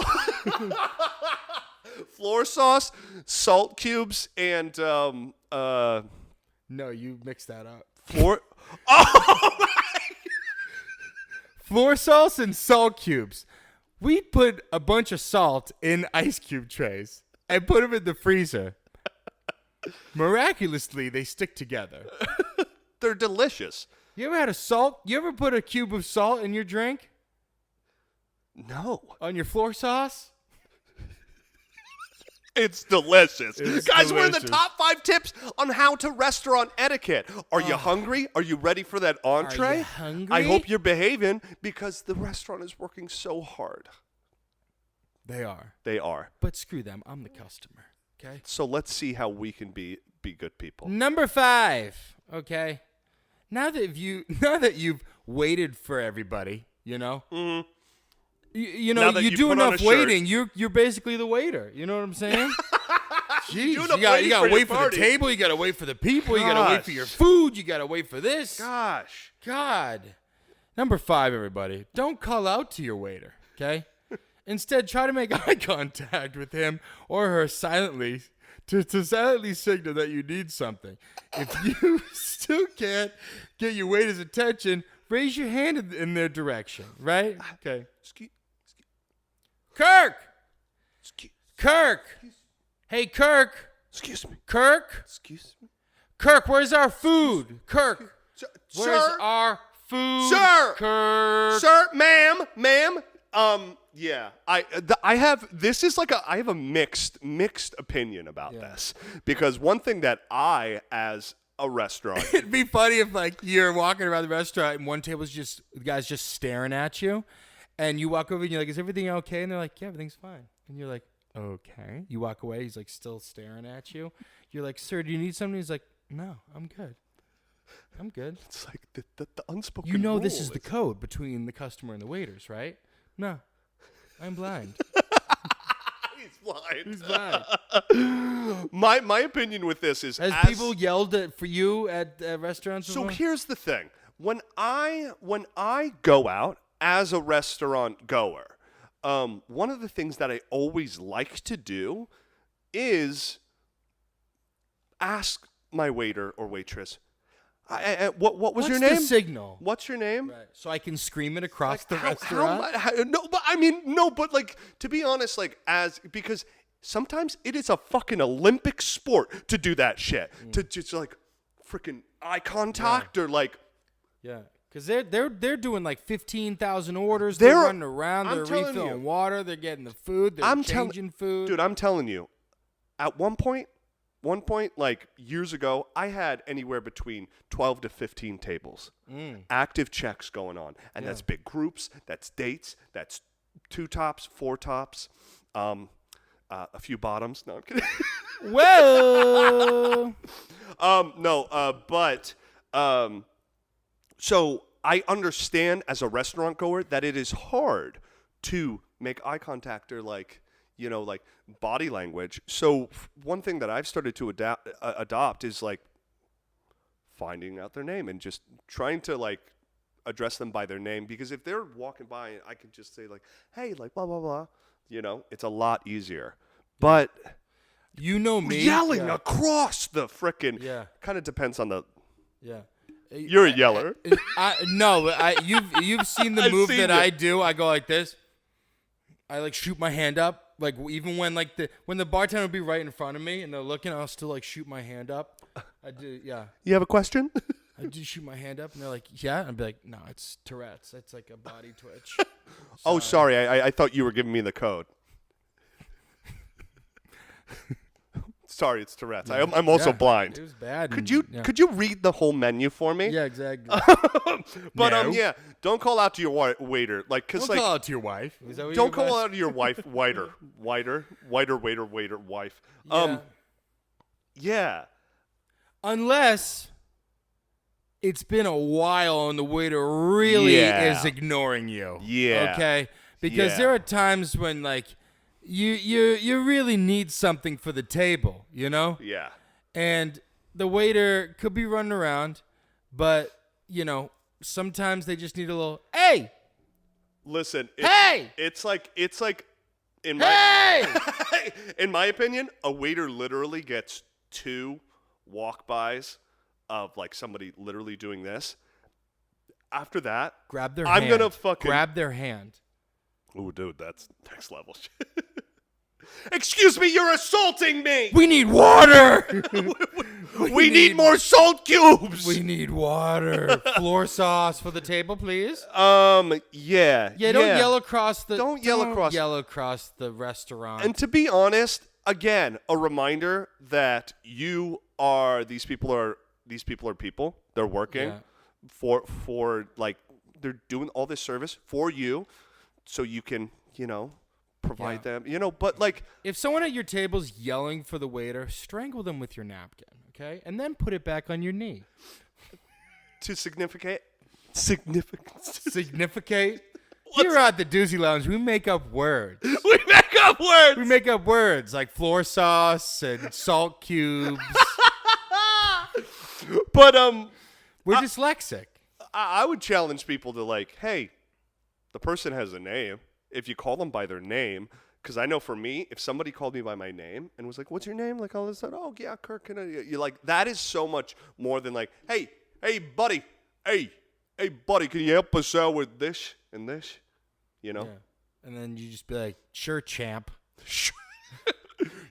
floor sauce, salt cubes, and No, you mixed that up. floor. Oh my! Floor sauce and salt cubes. We put a bunch of salt in ice cube trays and put them in the freezer. Miraculously, they stick together. They're delicious. You ever had you ever put a cube of salt in your drink? No. On your floor sauce? It's delicious. It's Guys, we're in the delicious. top 5 tips on how to restaurant etiquette. Are you hungry? Are you ready for that entree? Are you hungry? I hope you're behaving because the restaurant is working so hard. They are. They are. But screw them. I'm the customer. Okay? So let's see how we can be good people. Number 5. Okay? Now that you've waited for everybody, you know? Mm-hmm. You Now know, that you you do put on enough a shirt. waiting. You're basically the waiter. You know what I'm saying? Jeez, do you enough got waiting to for your wait for the party. table. You got to wait for the people. You got to wait for your Gosh. food. You got to wait for this. Gosh. God. Number 5, everybody. Don't call out to your waiter. Okay. Instead, try to make eye contact with him or her silently to silently signal that you need something. If you still can't get your waiter's attention, raise your hand in their direction. Right? Okay. Kirk! Kirk! Hey, Kirk! Excuse me. Kirk! Excuse me. Kirk, where's our food? Kirk! Where's Sir. our food? Sir. Kirk! Sir, ma'am, Yeah. I have a mixed opinion about this, because one thing that I, as a restaurant, It'd be funny if like you're walking around the restaurant and one table's just the guy's just staring at you, and you walk over and you're like, "Is everything okay?" And they're like, "Yeah, everything's fine." And you're like, "Okay." You walk away. He's like still staring at you. You're like, "Sir, do you need something?" He's like, "No, I'm good. I'm good." it's like the unspoken. You know rule this is the code between the customer and the waiters, right? No, I'm blind. He's blind. He's blind. My opinion with this is, Has people yelled for you at restaurants So before? here's the thing. When I go out as a restaurant goer, one of the things that I always like to do is ask my waiter or waitress, what was your name? What's the signal? What's your name? Right. So I can scream it across the How, restaurant? no, but like, to be honest, like, because sometimes it is a fucking Olympic sport to do that shit. To just like freaking eye contact or like. Yeah. Because they're doing like 15,000 orders. They're running around. They're refilling water. They're getting the food. They're changing food. Dude, I'm telling you, at one point, like years ago, I had anywhere between 12 to 15 tables, active checks going on. And that's big groups, that's dates, that's 2 tops, 4 tops, a few bottoms. No, I'm kidding. Whoa! So I understand as a restaurant goer that it is hard to make eye contact or like, like body language. So one thing that I've started to adopt is like finding out their name and just trying to like address them by their name, because if they're walking by, I can just say like, "Hey, like blah blah blah," it's a lot easier. But me yelling across the frickin' kind of depends on the. Yeah. You're a yeller. You've seen the move that I do. I go like this. I like shoot my hand up. Like even when the bartender would be right in front of me and they're looking, I'll still like shoot my hand up. I do, yeah. You have a question? I do shoot my hand up and they're like, yeah. And I'd be like, no, it's Tourette's. It's like a body twitch. Oh, sorry. I thought you were giving me the code. Sorry, it's Tourette's. Yeah. I'm also blind. It was bad. Could you read the whole menu for me? Yeah, exactly. But don't call out to your waiter, like, cause don't call out to your wife. Is that what don't call out to your wife, waiter, wife. Yeah. Unless it's been a while and the waiter really is ignoring you. Yeah. Okay. Because there are times when like. You really need something for the table, Yeah. And the waiter could be running around, but, sometimes they just need a little, hey! Listen. Hey! It's like in my in my opinion, a waiter literally gets 2 walk-bys of like somebody literally doing this. After that, grab their hand. I'm going to fucking grab their hand. Ooh, dude, that's next level shit. Excuse me, you're assaulting me. We need water. we need more salt cubes. We need water. Floor sauce for the table, please. Yeah. Yeah, don't yell across the yell across the restaurant. And to be honest, again, a reminder that these people are people. They're working for like they're doing all this service for you. So you can, provide them, but like. If someone at your table's yelling for the waiter, strangle them with your napkin, okay? And then put it back on your knee. To significate? Significate? Here at the Doozy Lounge, we make up words. We make up words like floor sauce and salt cubes. But, we're dyslexic. I would challenge people to like, hey, the person has a name. If you call them by their name, because I know for me, if somebody called me by my name and was like, "What's your name?" Like all of a sudden, "Oh yeah, Kirk." You're like, that is so much more than like, "Hey, buddy, hey, buddy, can you help us out with this and this?" Yeah. And then you just be like, "Sure, champ."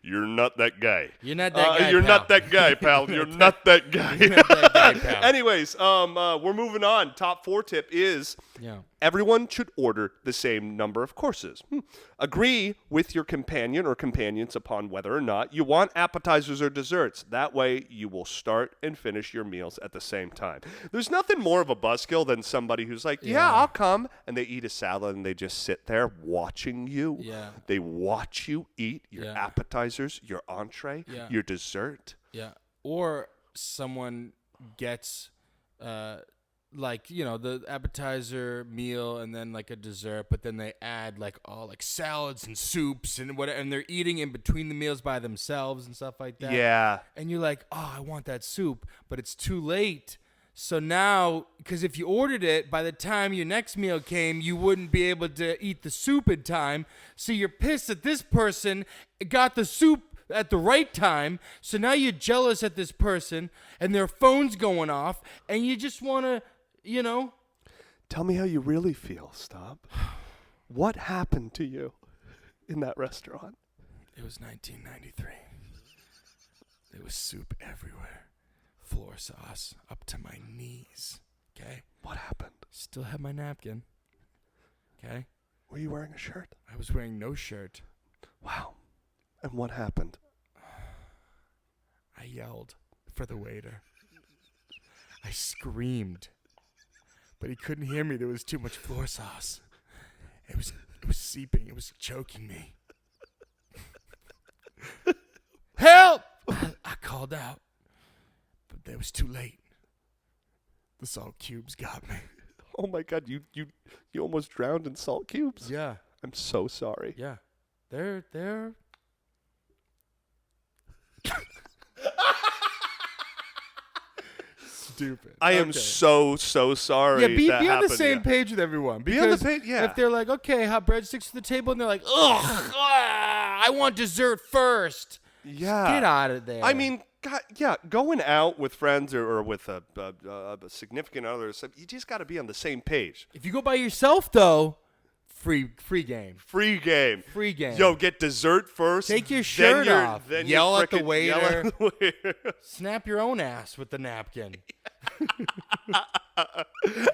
You're not that guy. You're not that guy. You're pal. not that guy, pal. You're not that guy. You're not that guy, pal. Anyways, we're moving on. Top 4 tip is Everyone should order the same number of courses. Agree with your companion or companions upon whether or not you want appetizers or desserts. That way, you will start and finish your meals at the same time. There's nothing more of a buzzkill than somebody who's like, yeah, I'll come, and they eat a salad and they just sit there watching you. Yeah. They watch you eat your appetizers, your entree, your dessert. Yeah. Or someone gets like, you know, the appetizer meal and then like a dessert, but then they add like all like salads and soups and whatever, and they're eating in between the meals by themselves and stuff like that. Yeah. And you're like, oh, I want that soup, but it's too late. So now, because if you ordered it, by the time your next meal came, you wouldn't be able to eat the soup in time. So you're pissed that this person got the soup at the right time. So now you're jealous at this person and their phone's going off and you just want to, you know. Tell me how you really feel, Staub. What happened to you in that restaurant? It was 1993. There was soup everywhere. Floor sauce up to my knees. Okay? What happened? Still had my napkin. Okay? Were you wearing a shirt? I was wearing no shirt. Wow. And what happened? I yelled for the waiter. I screamed. But he couldn't hear me. There was too much floor sauce. It was seeping. It was choking me. Help! I called out. But it was too late. The salt cubes got me. Oh my God, you almost drowned in salt cubes? Yeah. I'm so sorry. Yeah. They're stupid. I am so sorry. Yeah, be that on the happened, same page with everyone. Be on the Because page, yeah. if they're like, okay, hot breadsticks to the table, and they're like, ugh, I want dessert first. Yeah. Get out of there. I mean, God, yeah, going out with friends or with a significant other, you just got to be on the same page. If you go by yourself, though, free game. Free game. Free game. Yo, get dessert first. Take your shirt off. Then Yell at the yell waiter. at the waiter. Snap your own ass with the napkin.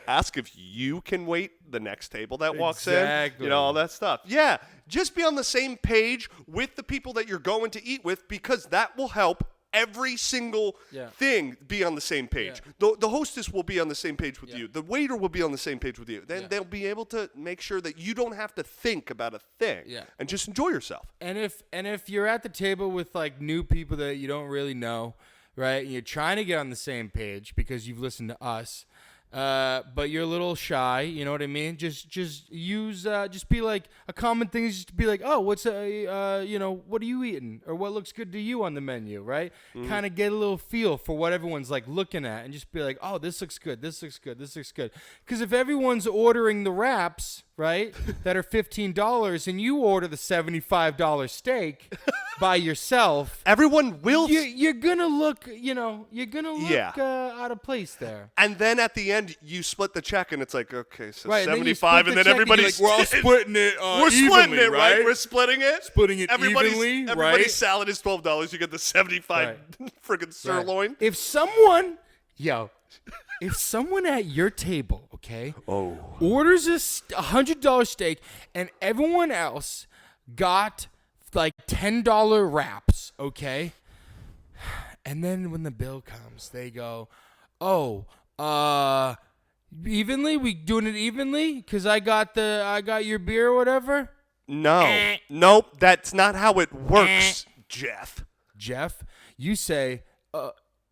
Ask if you can wait the next table that walks in. Exactly. You know, all that stuff. Yeah, just be on the same page with the people that you're going to eat with, because that will help every single thing be on the same page. Yeah. The hostess will be on the same page with you. The waiter will be on the same page with you. Then they'll be able to make sure that you don't have to think about a thing and just enjoy yourself. And if you're at the table with like new people that you don't really know, right? And you're trying to get on the same page because you've listened to us, but you're a little shy, you know what I mean? Just be like, a common thing is just to be like, oh, what's what are you eating, or what looks good to you on the menu, right? Kind of get a little feel for what everyone's like looking at, and just be like, oh, this looks good, this looks good, this looks good. Because if everyone's ordering the wraps, right, that are $15, and you order the $75 steak by yourself, everyone will. You're gonna look, out of place there. And then at the end, you split the check, and it's like, okay, so right, 75, and then everybody's like, we're all splitting it. We're splitting it, right? We're splitting it. Splitting it evenly, right? Everybody's salad is $12. You get the 75 friggin' sirloin. Right. If someone at your table, okay, orders a $100 steak, and everyone else got like $10 wraps, okay, and then when the bill comes, they go, evenly? We doing it evenly? Because I got your beer or whatever? No. Nope, that's not how it works, Jeff. Jeff, you say,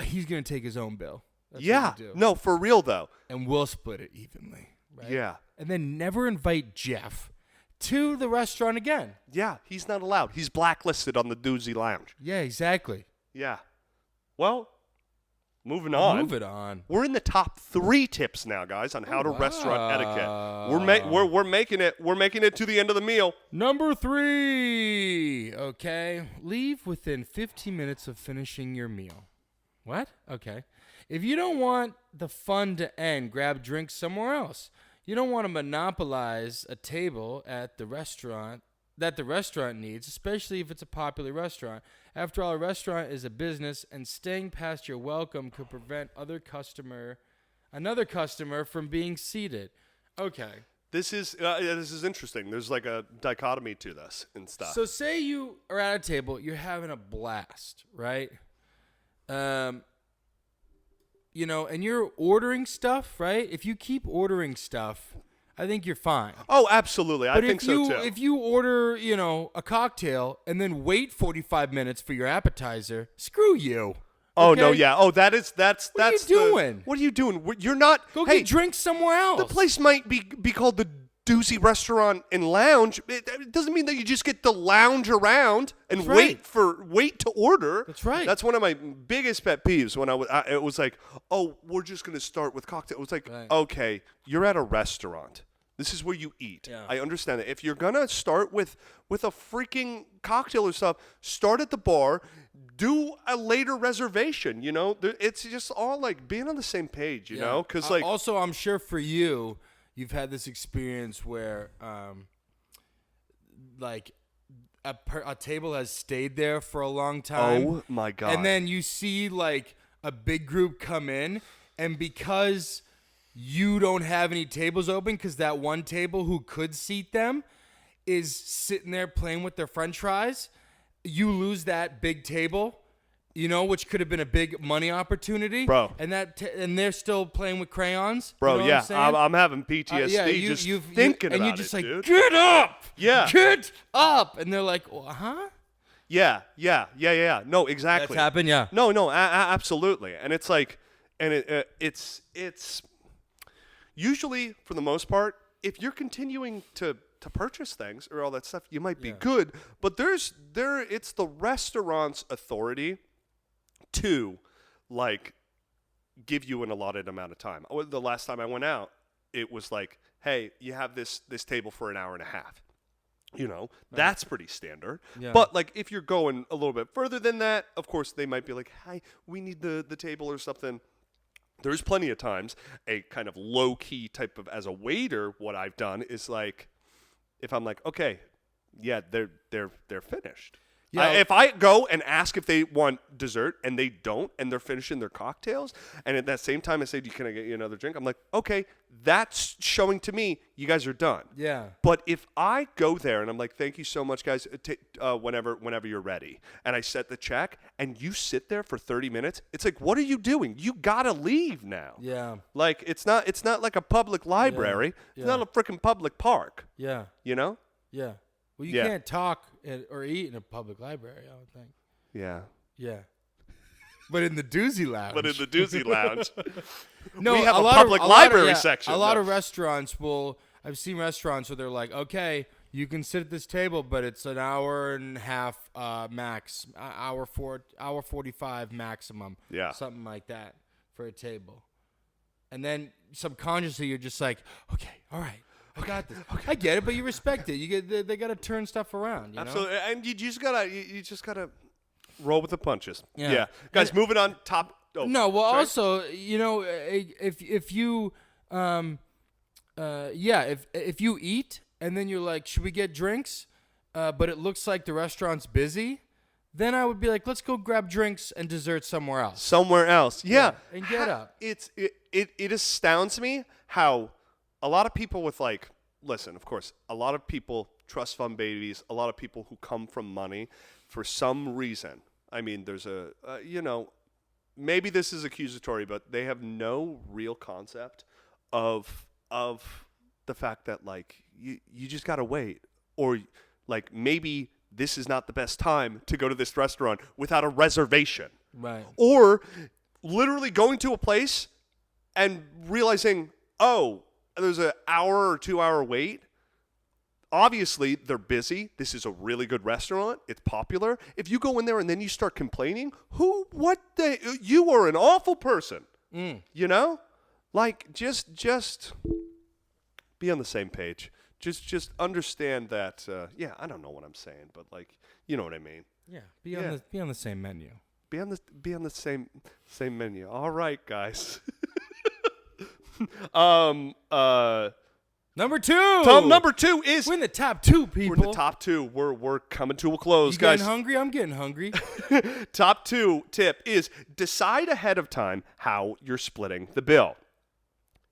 he's going to take his own bill. That's yeah. No, for real, though. And we'll split it evenly. Right? Yeah. And then never invite Jeff to the restaurant again. Yeah, he's not allowed. He's blacklisted on the Doozy Lounge. Yeah, exactly. Yeah. Well, moving on. Move it on. We're in the top 3 tips now, guys, on how to restaurant etiquette. We're making it to the end of the meal. Number 3. Okay. Leave within 15 minutes of finishing your meal. What? Okay. If you don't want the fun to end, grab drinks somewhere else. You don't want to monopolize a table at the restaurant that the restaurant needs, especially if it's a popular restaurant. After all, a restaurant is a business, and staying past your welcome could prevent another customer from being seated. Okay. This is interesting. There's like a dichotomy to this and stuff. So say you are at a table, you're having a blast, right? And you're ordering stuff, right? If you keep ordering stuff, I think you're fine. Oh, absolutely. I think so too. If you order, a cocktail and then wait 45 minutes for your appetizer, screw you. Oh, okay? no, yeah. Oh, that's What are you doing? What are you doing? You're not. Go get drinks somewhere else. The place might be called the Doozy Restaurant and Lounge. It doesn't mean that you just get to lounge around and wait to order. That's right. That's one of my biggest pet peeves when it was like, oh, we're just going to start with cocktail. It was like, okay, you're at a restaurant. This is where you eat. Yeah. I understand that. If you're going to start with a freaking cocktail or stuff, start at the bar, do a later reservation, It's just all like being on the same page, you know? Because also, I'm sure for you, you've had this experience where a table has stayed there for a long time. Oh, my God. And then you see like a big group come in, and because you don't have any tables open because that one table who could seat them is sitting there playing with their french fries, you lose that big table, which could have been a big money opportunity. Bro. And and they're still playing with crayons. Bro, you know I'm having PTSD thinking about it, and you're just like, dude. get up! Yeah. Get up! And they're like, huh? Yeah. No, exactly. That's happened, yeah. No, absolutely. And it's like, it's usually, for the most part, if you're continuing to purchase things or all that stuff, you might be good. But it's the restaurant's authority to, like, give you an allotted amount of time. The last time I went out, it was like, hey, you have this table for an hour and a half. That's pretty standard. Yeah. But, like, if you're going a little bit further than that, of course, they might be like, hey, we need the table or something. There's plenty of times a kind of low-key type of, as a waiter, what I've done is like, if I'm like, okay, yeah, they're finished. Yeah. If I go and ask if they want dessert and they don't, and they're finishing their cocktails, and at that same time I say, can I get you another drink? I'm like, okay, that's showing to me you guys are done. Yeah. But if I go there and I'm like, thank you so much, guys, whenever you're ready, and I set the check, and you sit there for 30 minutes, it's like, what are you doing? You gotta leave now. Yeah. Like, it's not like a public library. Yeah. It's not a freaking public park. Yeah. Yeah. Well, you can't talk or eat in a public library, I don't think. Yeah. Yeah. But in the Doozy Lounge. No, we have a public library section. A lot of restaurants I've seen restaurants where they're like, okay, you can sit at this table, but it's an hour and a half max, hour 45 maximum. Yeah. Something like that for a table. And then subconsciously you're just like, okay, all right. I got this. Okay. I get it, but you respect it. They got to turn stuff around. Absolutely, and you just gotta roll with the punches. Yeah. Guys, moving on. Top. Oh, no, well, sorry? also, if you, if you eat and then you're like, should we get drinks? But it looks like the restaurant's busy. Then I would be like, let's go grab drinks and dessert somewhere else. Yeah. And get up. It astounds me how a lot of people with, like, listen, of course, a lot of people, trust fund babies, a lot of people who come from money for some reason. I mean, there's maybe this is accusatory, but they have no real concept of the fact that, like, you just got to wait. Or, like, maybe this is not the best time to go to this restaurant without a reservation. Right. Or literally going to a place and realizing, oh, there's an hour or 2 hour wait. Obviously, they're busy. This is a really good restaurant. It's popular. If you go in there and then you start complaining, you are an awful person. Like, just be on the same page. Just understand that. I don't know what I'm saying, but, like, you know what I mean. Yeah. Be on the same menu. Be on the same menu. All right, guys. Number two. Number two is we're in the top two, people. We're in the top two. We're coming to a close, guys. You getting hungry? I'm getting hungry. Top two tip is decide ahead of time how you're splitting the bill.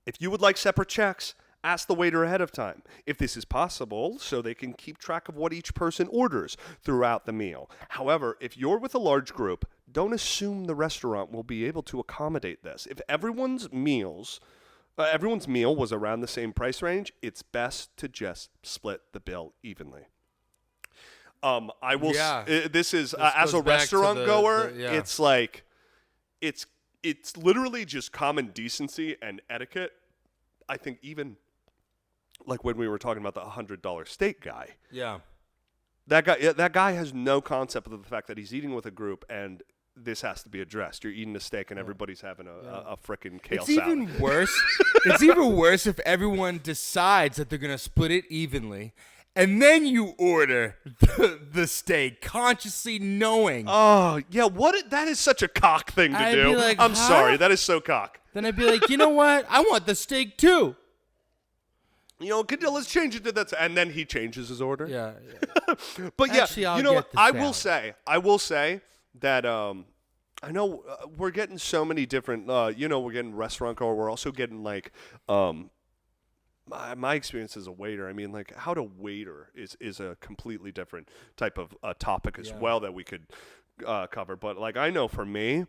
If you would like separate checks, Ask the waiter ahead of time if this is possible so they can keep track of what each person orders throughout the meal. However, if you're with a large group, don't assume the restaurant will be able to accommodate this. If everyone's meal was around the same price range, it's best to just split the bill evenly. I will. This is as a restaurant goer. It's like, it's literally just common decency and etiquette. I think even like when we were talking about the $100 steak guy. Yeah. That guy has no concept of the fact that he's eating with a group and this has to be addressed. You're eating a steak and everybody's having a frickin' kale salad. Even worse. It's even worse if everyone decides that they're gonna split it evenly. And then you order the steak, consciously knowing. Oh, yeah, that is such a cock thing to do. Be like, I'm sorry, that is so cock. Then I'd be like, you know what? I want the steak too. Let's change it to that. And then he changes his order. Yeah. But Actually, yeah, I will say that I know we're getting so many different, we're getting restaurant goer. We're also getting like, my experience as a waiter, I mean, like how to waiter is a completely different type of topic as well that we could cover. But like I know for me,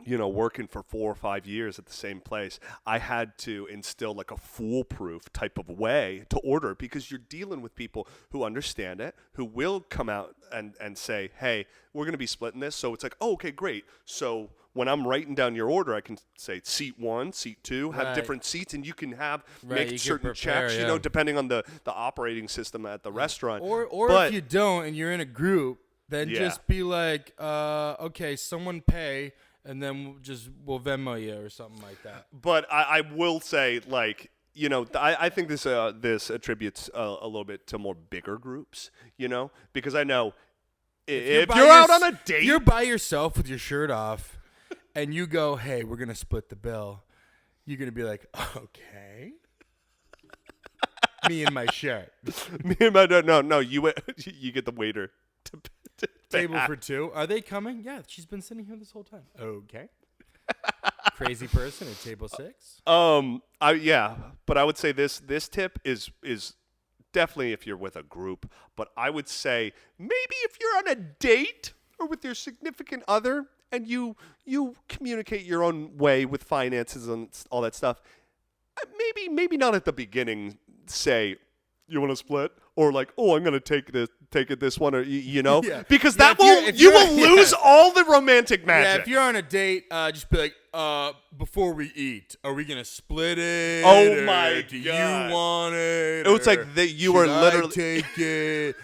working for 4 or 5 years at the same place, I had to instill like a foolproof type of way to order because you're dealing with people who understand it, who will come out and say, hey, we're going to be splitting this. So it's like, oh, okay, great. So when I'm writing down your order, I can say seat 1, seat 2, have different seats, and you can make certain checks, depending on the operating system at the restaurant. Or if you don't and you're in a group, then just be like, okay, someone pay, and then we'll Venmo you or something like that. But I will say, like, I think this attributes a little bit to more bigger groups, because I know if you're out on a date. You're by yourself with your shirt off, and you go, hey, we're going to split the bill. You're going to be like, okay. Me and my shirt. No, you get the waiter to Table for 2. Are they coming? Yeah, she's been sitting here this whole time. Okay. Crazy person at table 6. But I would say this tip is definitely if you're with a group, but I would say maybe if you're on a date or with your significant other and you communicate your own way with finances and all that stuff, maybe not at the beginning say you want to split or like, oh, I'm going to take it this one, or because that you will lose all the romantic magic. Yeah, if you're on a date, just be like, before we eat, are we gonna split it? Oh my god! Do you want it? It was like you were literally take it.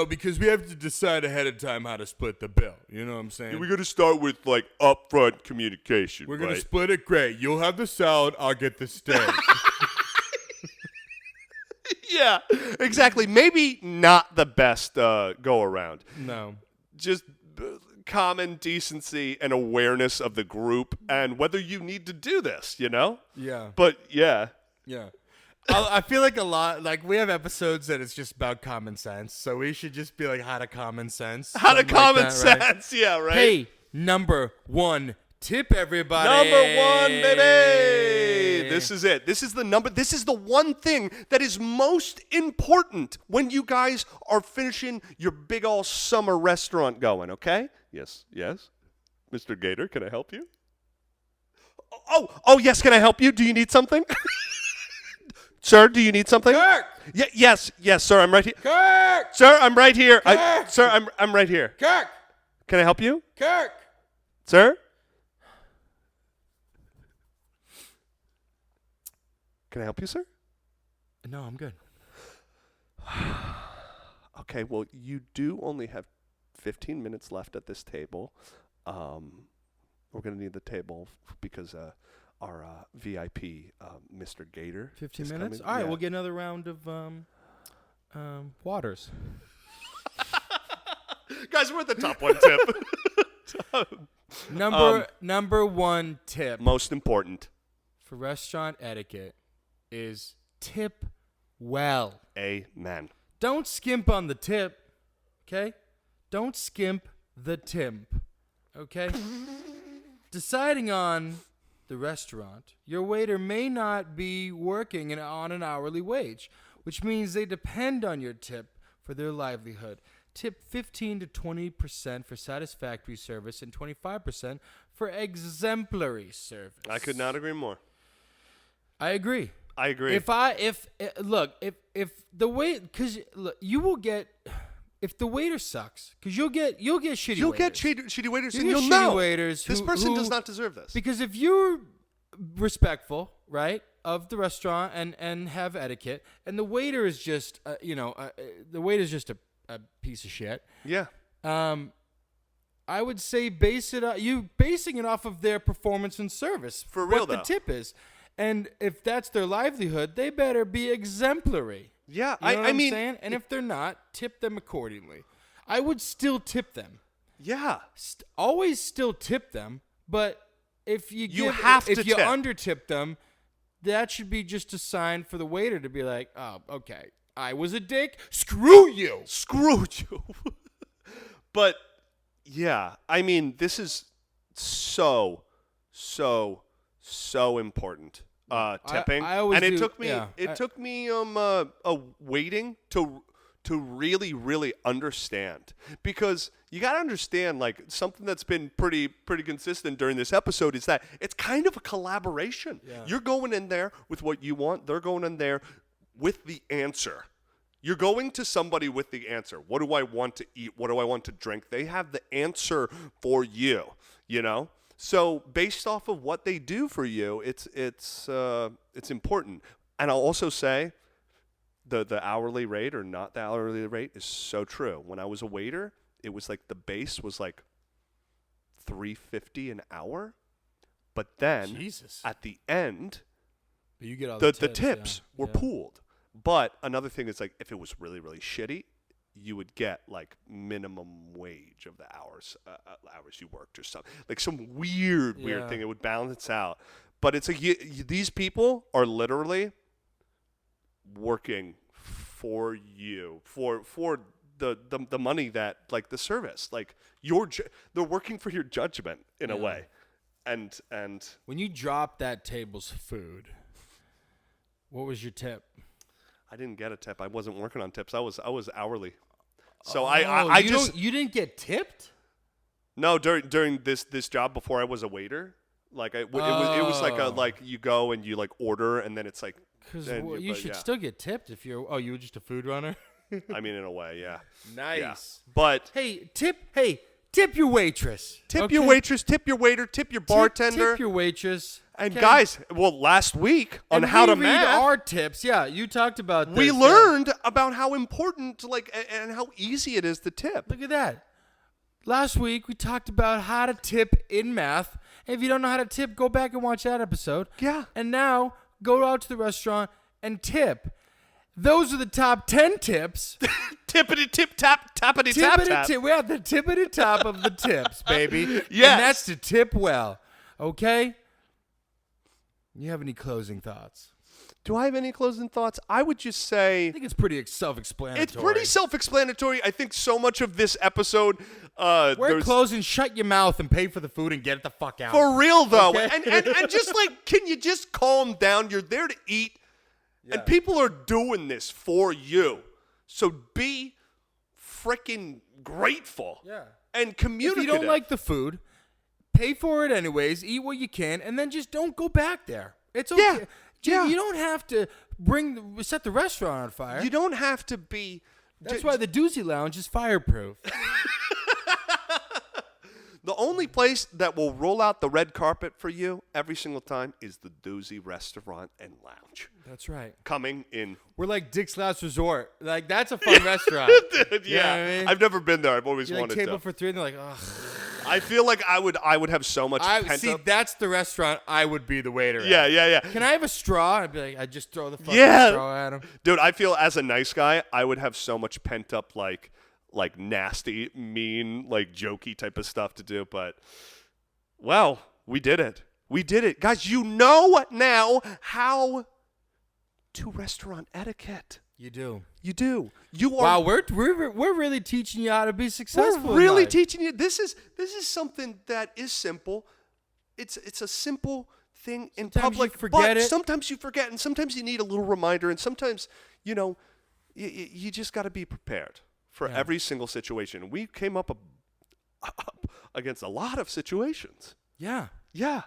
Because we have to decide ahead of time how to split the bill. You know what I'm saying? We're gonna start with like upfront communication. We're gonna split it. Great. You'll have the salad. I'll get the steak. Yeah, exactly. Maybe not the best go around. No. Just common decency and awareness of the group and whether you need to do this, Yeah. But yeah. Yeah. I feel like a lot, like we have episodes that it's just about common sense. So we should just be like, how to common sense. How to common that, sense. Right? Yeah, right. Hey, number 1 tip, everybody. Number 1, baby. This is it. This is the number. This is the one thing that is most important when you guys are finishing your big all summer restaurant going, okay? Yes. Mr. Gator, can I help you? Oh, yes, can I help you? Do you need something? Sir, do you need something? Kirk! Yes, sir, I'm right here. Kirk! Sir, I'm right here. Kirk! Sir, I'm right here. Kirk! Can I help you? Kirk! Sir? Can I help you, sir? No, I'm good. Okay, well, you do only have 15 minutes left at this table. We're going to need the table because our VIP, Mr. Gator, 15 minutes? All right, we'll get another round of waters. Guys, we're at the top 1 tip. Number 1 tip. Most important. For restaurant etiquette is tip well. Amen. Don't skimp on the tip, okay? Don't skimp the tip, okay? Deciding on the restaurant, your waiter may not be working on an hourly wage, which means they depend on your tip for their livelihood. Tip 15 to 20% for satisfactory service and 25% for exemplary service. I could not agree more. I agree. If the wait, because you will get, if the waiter sucks, because you'll get shitty you'll waiters. get shitty waiters, You'll and get you'll shitty know waiters this person does not deserve this. Because if you're respectful, right, of the restaurant and have etiquette, and the waiter is just, the waiter's just a piece of shit. Yeah. I would say basing it off of their performance and service. For real, what the tip is. And if that's their livelihood, they better be exemplary. Yeah, You know what I I'm mean, saying? And if they're not, tip them accordingly. I would still tip them. yeah. Always still tip them, but if you tip. under tip them, that should be just a sign for the waiter to be like, oh, okay, I was a dick. Screw you. But yeah, I mean, this is so important. Tipping, I always and it do, took me yeah. took me waiting to really understand, because you got to understand, like, something that's been pretty consistent during this episode is that it's kind of a collaboration. Yeah. You're going in there with what you want, they're going in there with the answer. You're going to somebody with the answer. What do I want to eat? What do I want to drink? They have the answer for you, you know? So based off of what they do for you, it's important. And I'll also say the hourly rate or not the hourly rate is so true. When I was a waiter, it was like the base was like $3.50 an hour, but then Jesus. at the end, But you get all the the tips yeah. were pooled. But another thing is, like, if it was really shitty, you would get like minimum wage of the hours you worked or something, like some weird thing. It would balance out. But it's like these people are literally working for you for the money that, like, the service, like they're working for your judgment in a way. And when you dropped that table's food, what was your tip? I didn't get a tip. I wasn't working on tips. I was hourly. So you didn't get tipped? No, during this job before I was a waiter, like it was like you go and you like order, and then it's like, because you should still get tipped if you were just a food runner. I mean, in a way, yeah. Nice. Yeah. But tip your waitress. Tip your waitress, tip your waiter, tip your bartender. Tip your waitress. And guys, last week on how to math, our tips. Yeah, you talked about this. We learned about how important, like, and how easy it is to tip. Look at that. Last week we talked about how to tip in math. If you don't know how to tip, go back and watch that episode. Yeah. And now go out to the restaurant and tip. Those are the top 10 tips. Tippity tip tap, tappity tap tap. We're at the tippity top of the tips, baby. Yes. And that's to tip well. Okay? You have any closing thoughts? Do I have any closing thoughts? I would just say, I think it's pretty self-explanatory. it's pretty self-explanatory. I think so much of this episode, wear clothes and shut your mouth and pay for the food and get it the fuck out. For real, though. Okay? And just like, can you just calm down? You're there to eat, and people are doing this for you. So be freaking grateful. Yeah. And communicative. If you don't like the food, pay for it anyways, eat what you can, and then just don't go back there. It's okay. Yeah. You don't have to set the restaurant on fire. You don't have to be. That's why the Doozy Lounge is fireproof. The only place that will roll out the red carpet for you every single time is the Doozy Restaurant and Lounge. That's right. Coming in. We're like Dick's Last Resort. Like, that's a fun restaurant. Dude, You know what I mean? I've never been there. I've always You're like wanted table to. for three, and they're like, ugh. I feel like I would have so much pent See, up. that's the restaurant I would be the waiter at. Yeah. Can I have a straw? I'd be like, I'd just throw the fucking straw at him. Dude, I feel as a nice guy, I would have so much pent up, like nasty, mean, like jokey type of stuff to do. But, well, we did it. We did it. Guys, you know now how to restaurant etiquette. You do. You do. You are. Wow, we're really teaching you how to be successful. We're really in life. teaching you. This is something that is simple. It's a simple everything in Sometimes public. you forget but it. sometimes you forget, and sometimes you need a little reminder, and sometimes, you just got to be prepared for every single situation. We came up against a lot of situations. Yeah. Yeah.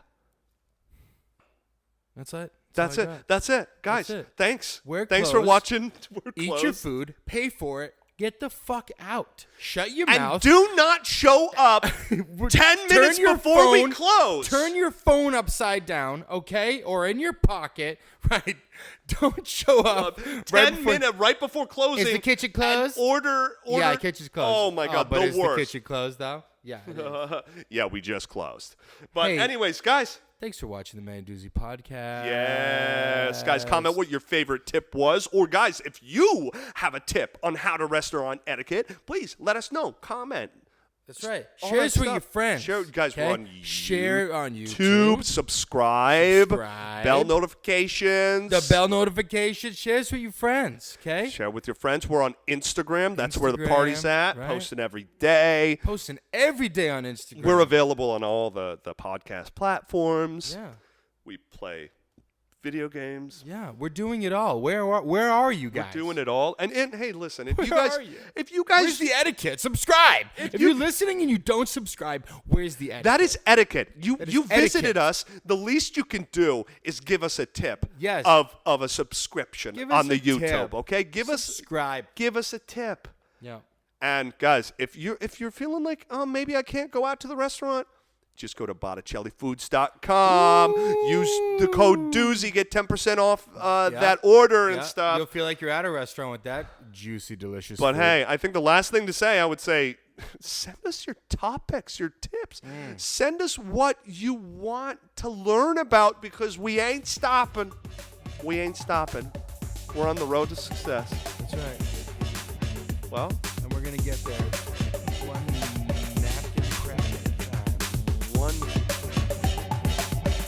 That's it. That's it. Guys, That's it. thanks. Wear Thanks for clothes. watching. Eat your food. Pay for it. Get the fuck out. Shut your And mouth. do not show up 10 minutes before we close. Turn your phone upside down, okay? Or in your pocket, right? Don't show up. 10 minutes right before closing. Is the kitchen closed? Order. Yeah, kitchen's closed. Oh, my God. But the is worst. the kitchen closed, though? Yeah. It is. Yeah, we just closed. But Hey. anyways, guys. Thanks for watching the Man Doozy podcast. Yes. Guys, comment what your favorite tip was. Or, guys, if you have a tip on how to restaurant etiquette, please let us know. Comment. That's right. All Share that this with stuff. your friends. Share, guys, okay? we're on Share on YouTube. Subscribe. Bell notifications. The bell notifications. Share this with your friends, okay? Share with your friends. We're on Instagram. That's where the party's at. Right. Posting every day. Posting every day on Instagram. We're available on all the podcast platforms. Yeah. We play video games. Yeah, we're doing it all. Where are you guys? We're doing it all. And hey, listen, if Where you guys are you? Where's the etiquette? Subscribe. If you're listening and you don't subscribe, where's the etiquette? that is etiquette. You That is visited etiquette. us. The least you can do is give us a tip. Yes. Of a subscription Give us on the a YouTube. tip. Okay, give Subscribe. us a tip. Yeah. And guys, if you're feeling like, oh, maybe I can't go out to the restaurant, just go to BotticelliFoods.com. Use the code Doozy, get 10% off that order and stuff. You'll feel like you're at a restaurant with that juicy, delicious But food. hey, I think the last thing to say, I would say, send us your topics, your tips. Send us what you want to learn about, because we ain't stopping. We're on the road to success. That's right. Well, And we're going to get there one napkin crab at a time. one.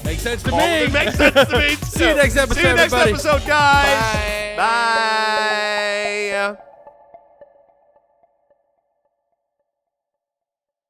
Makes sense to It me. makes sense to me. See you next episode, See you next everybody. episode, guys. Bye. Bye.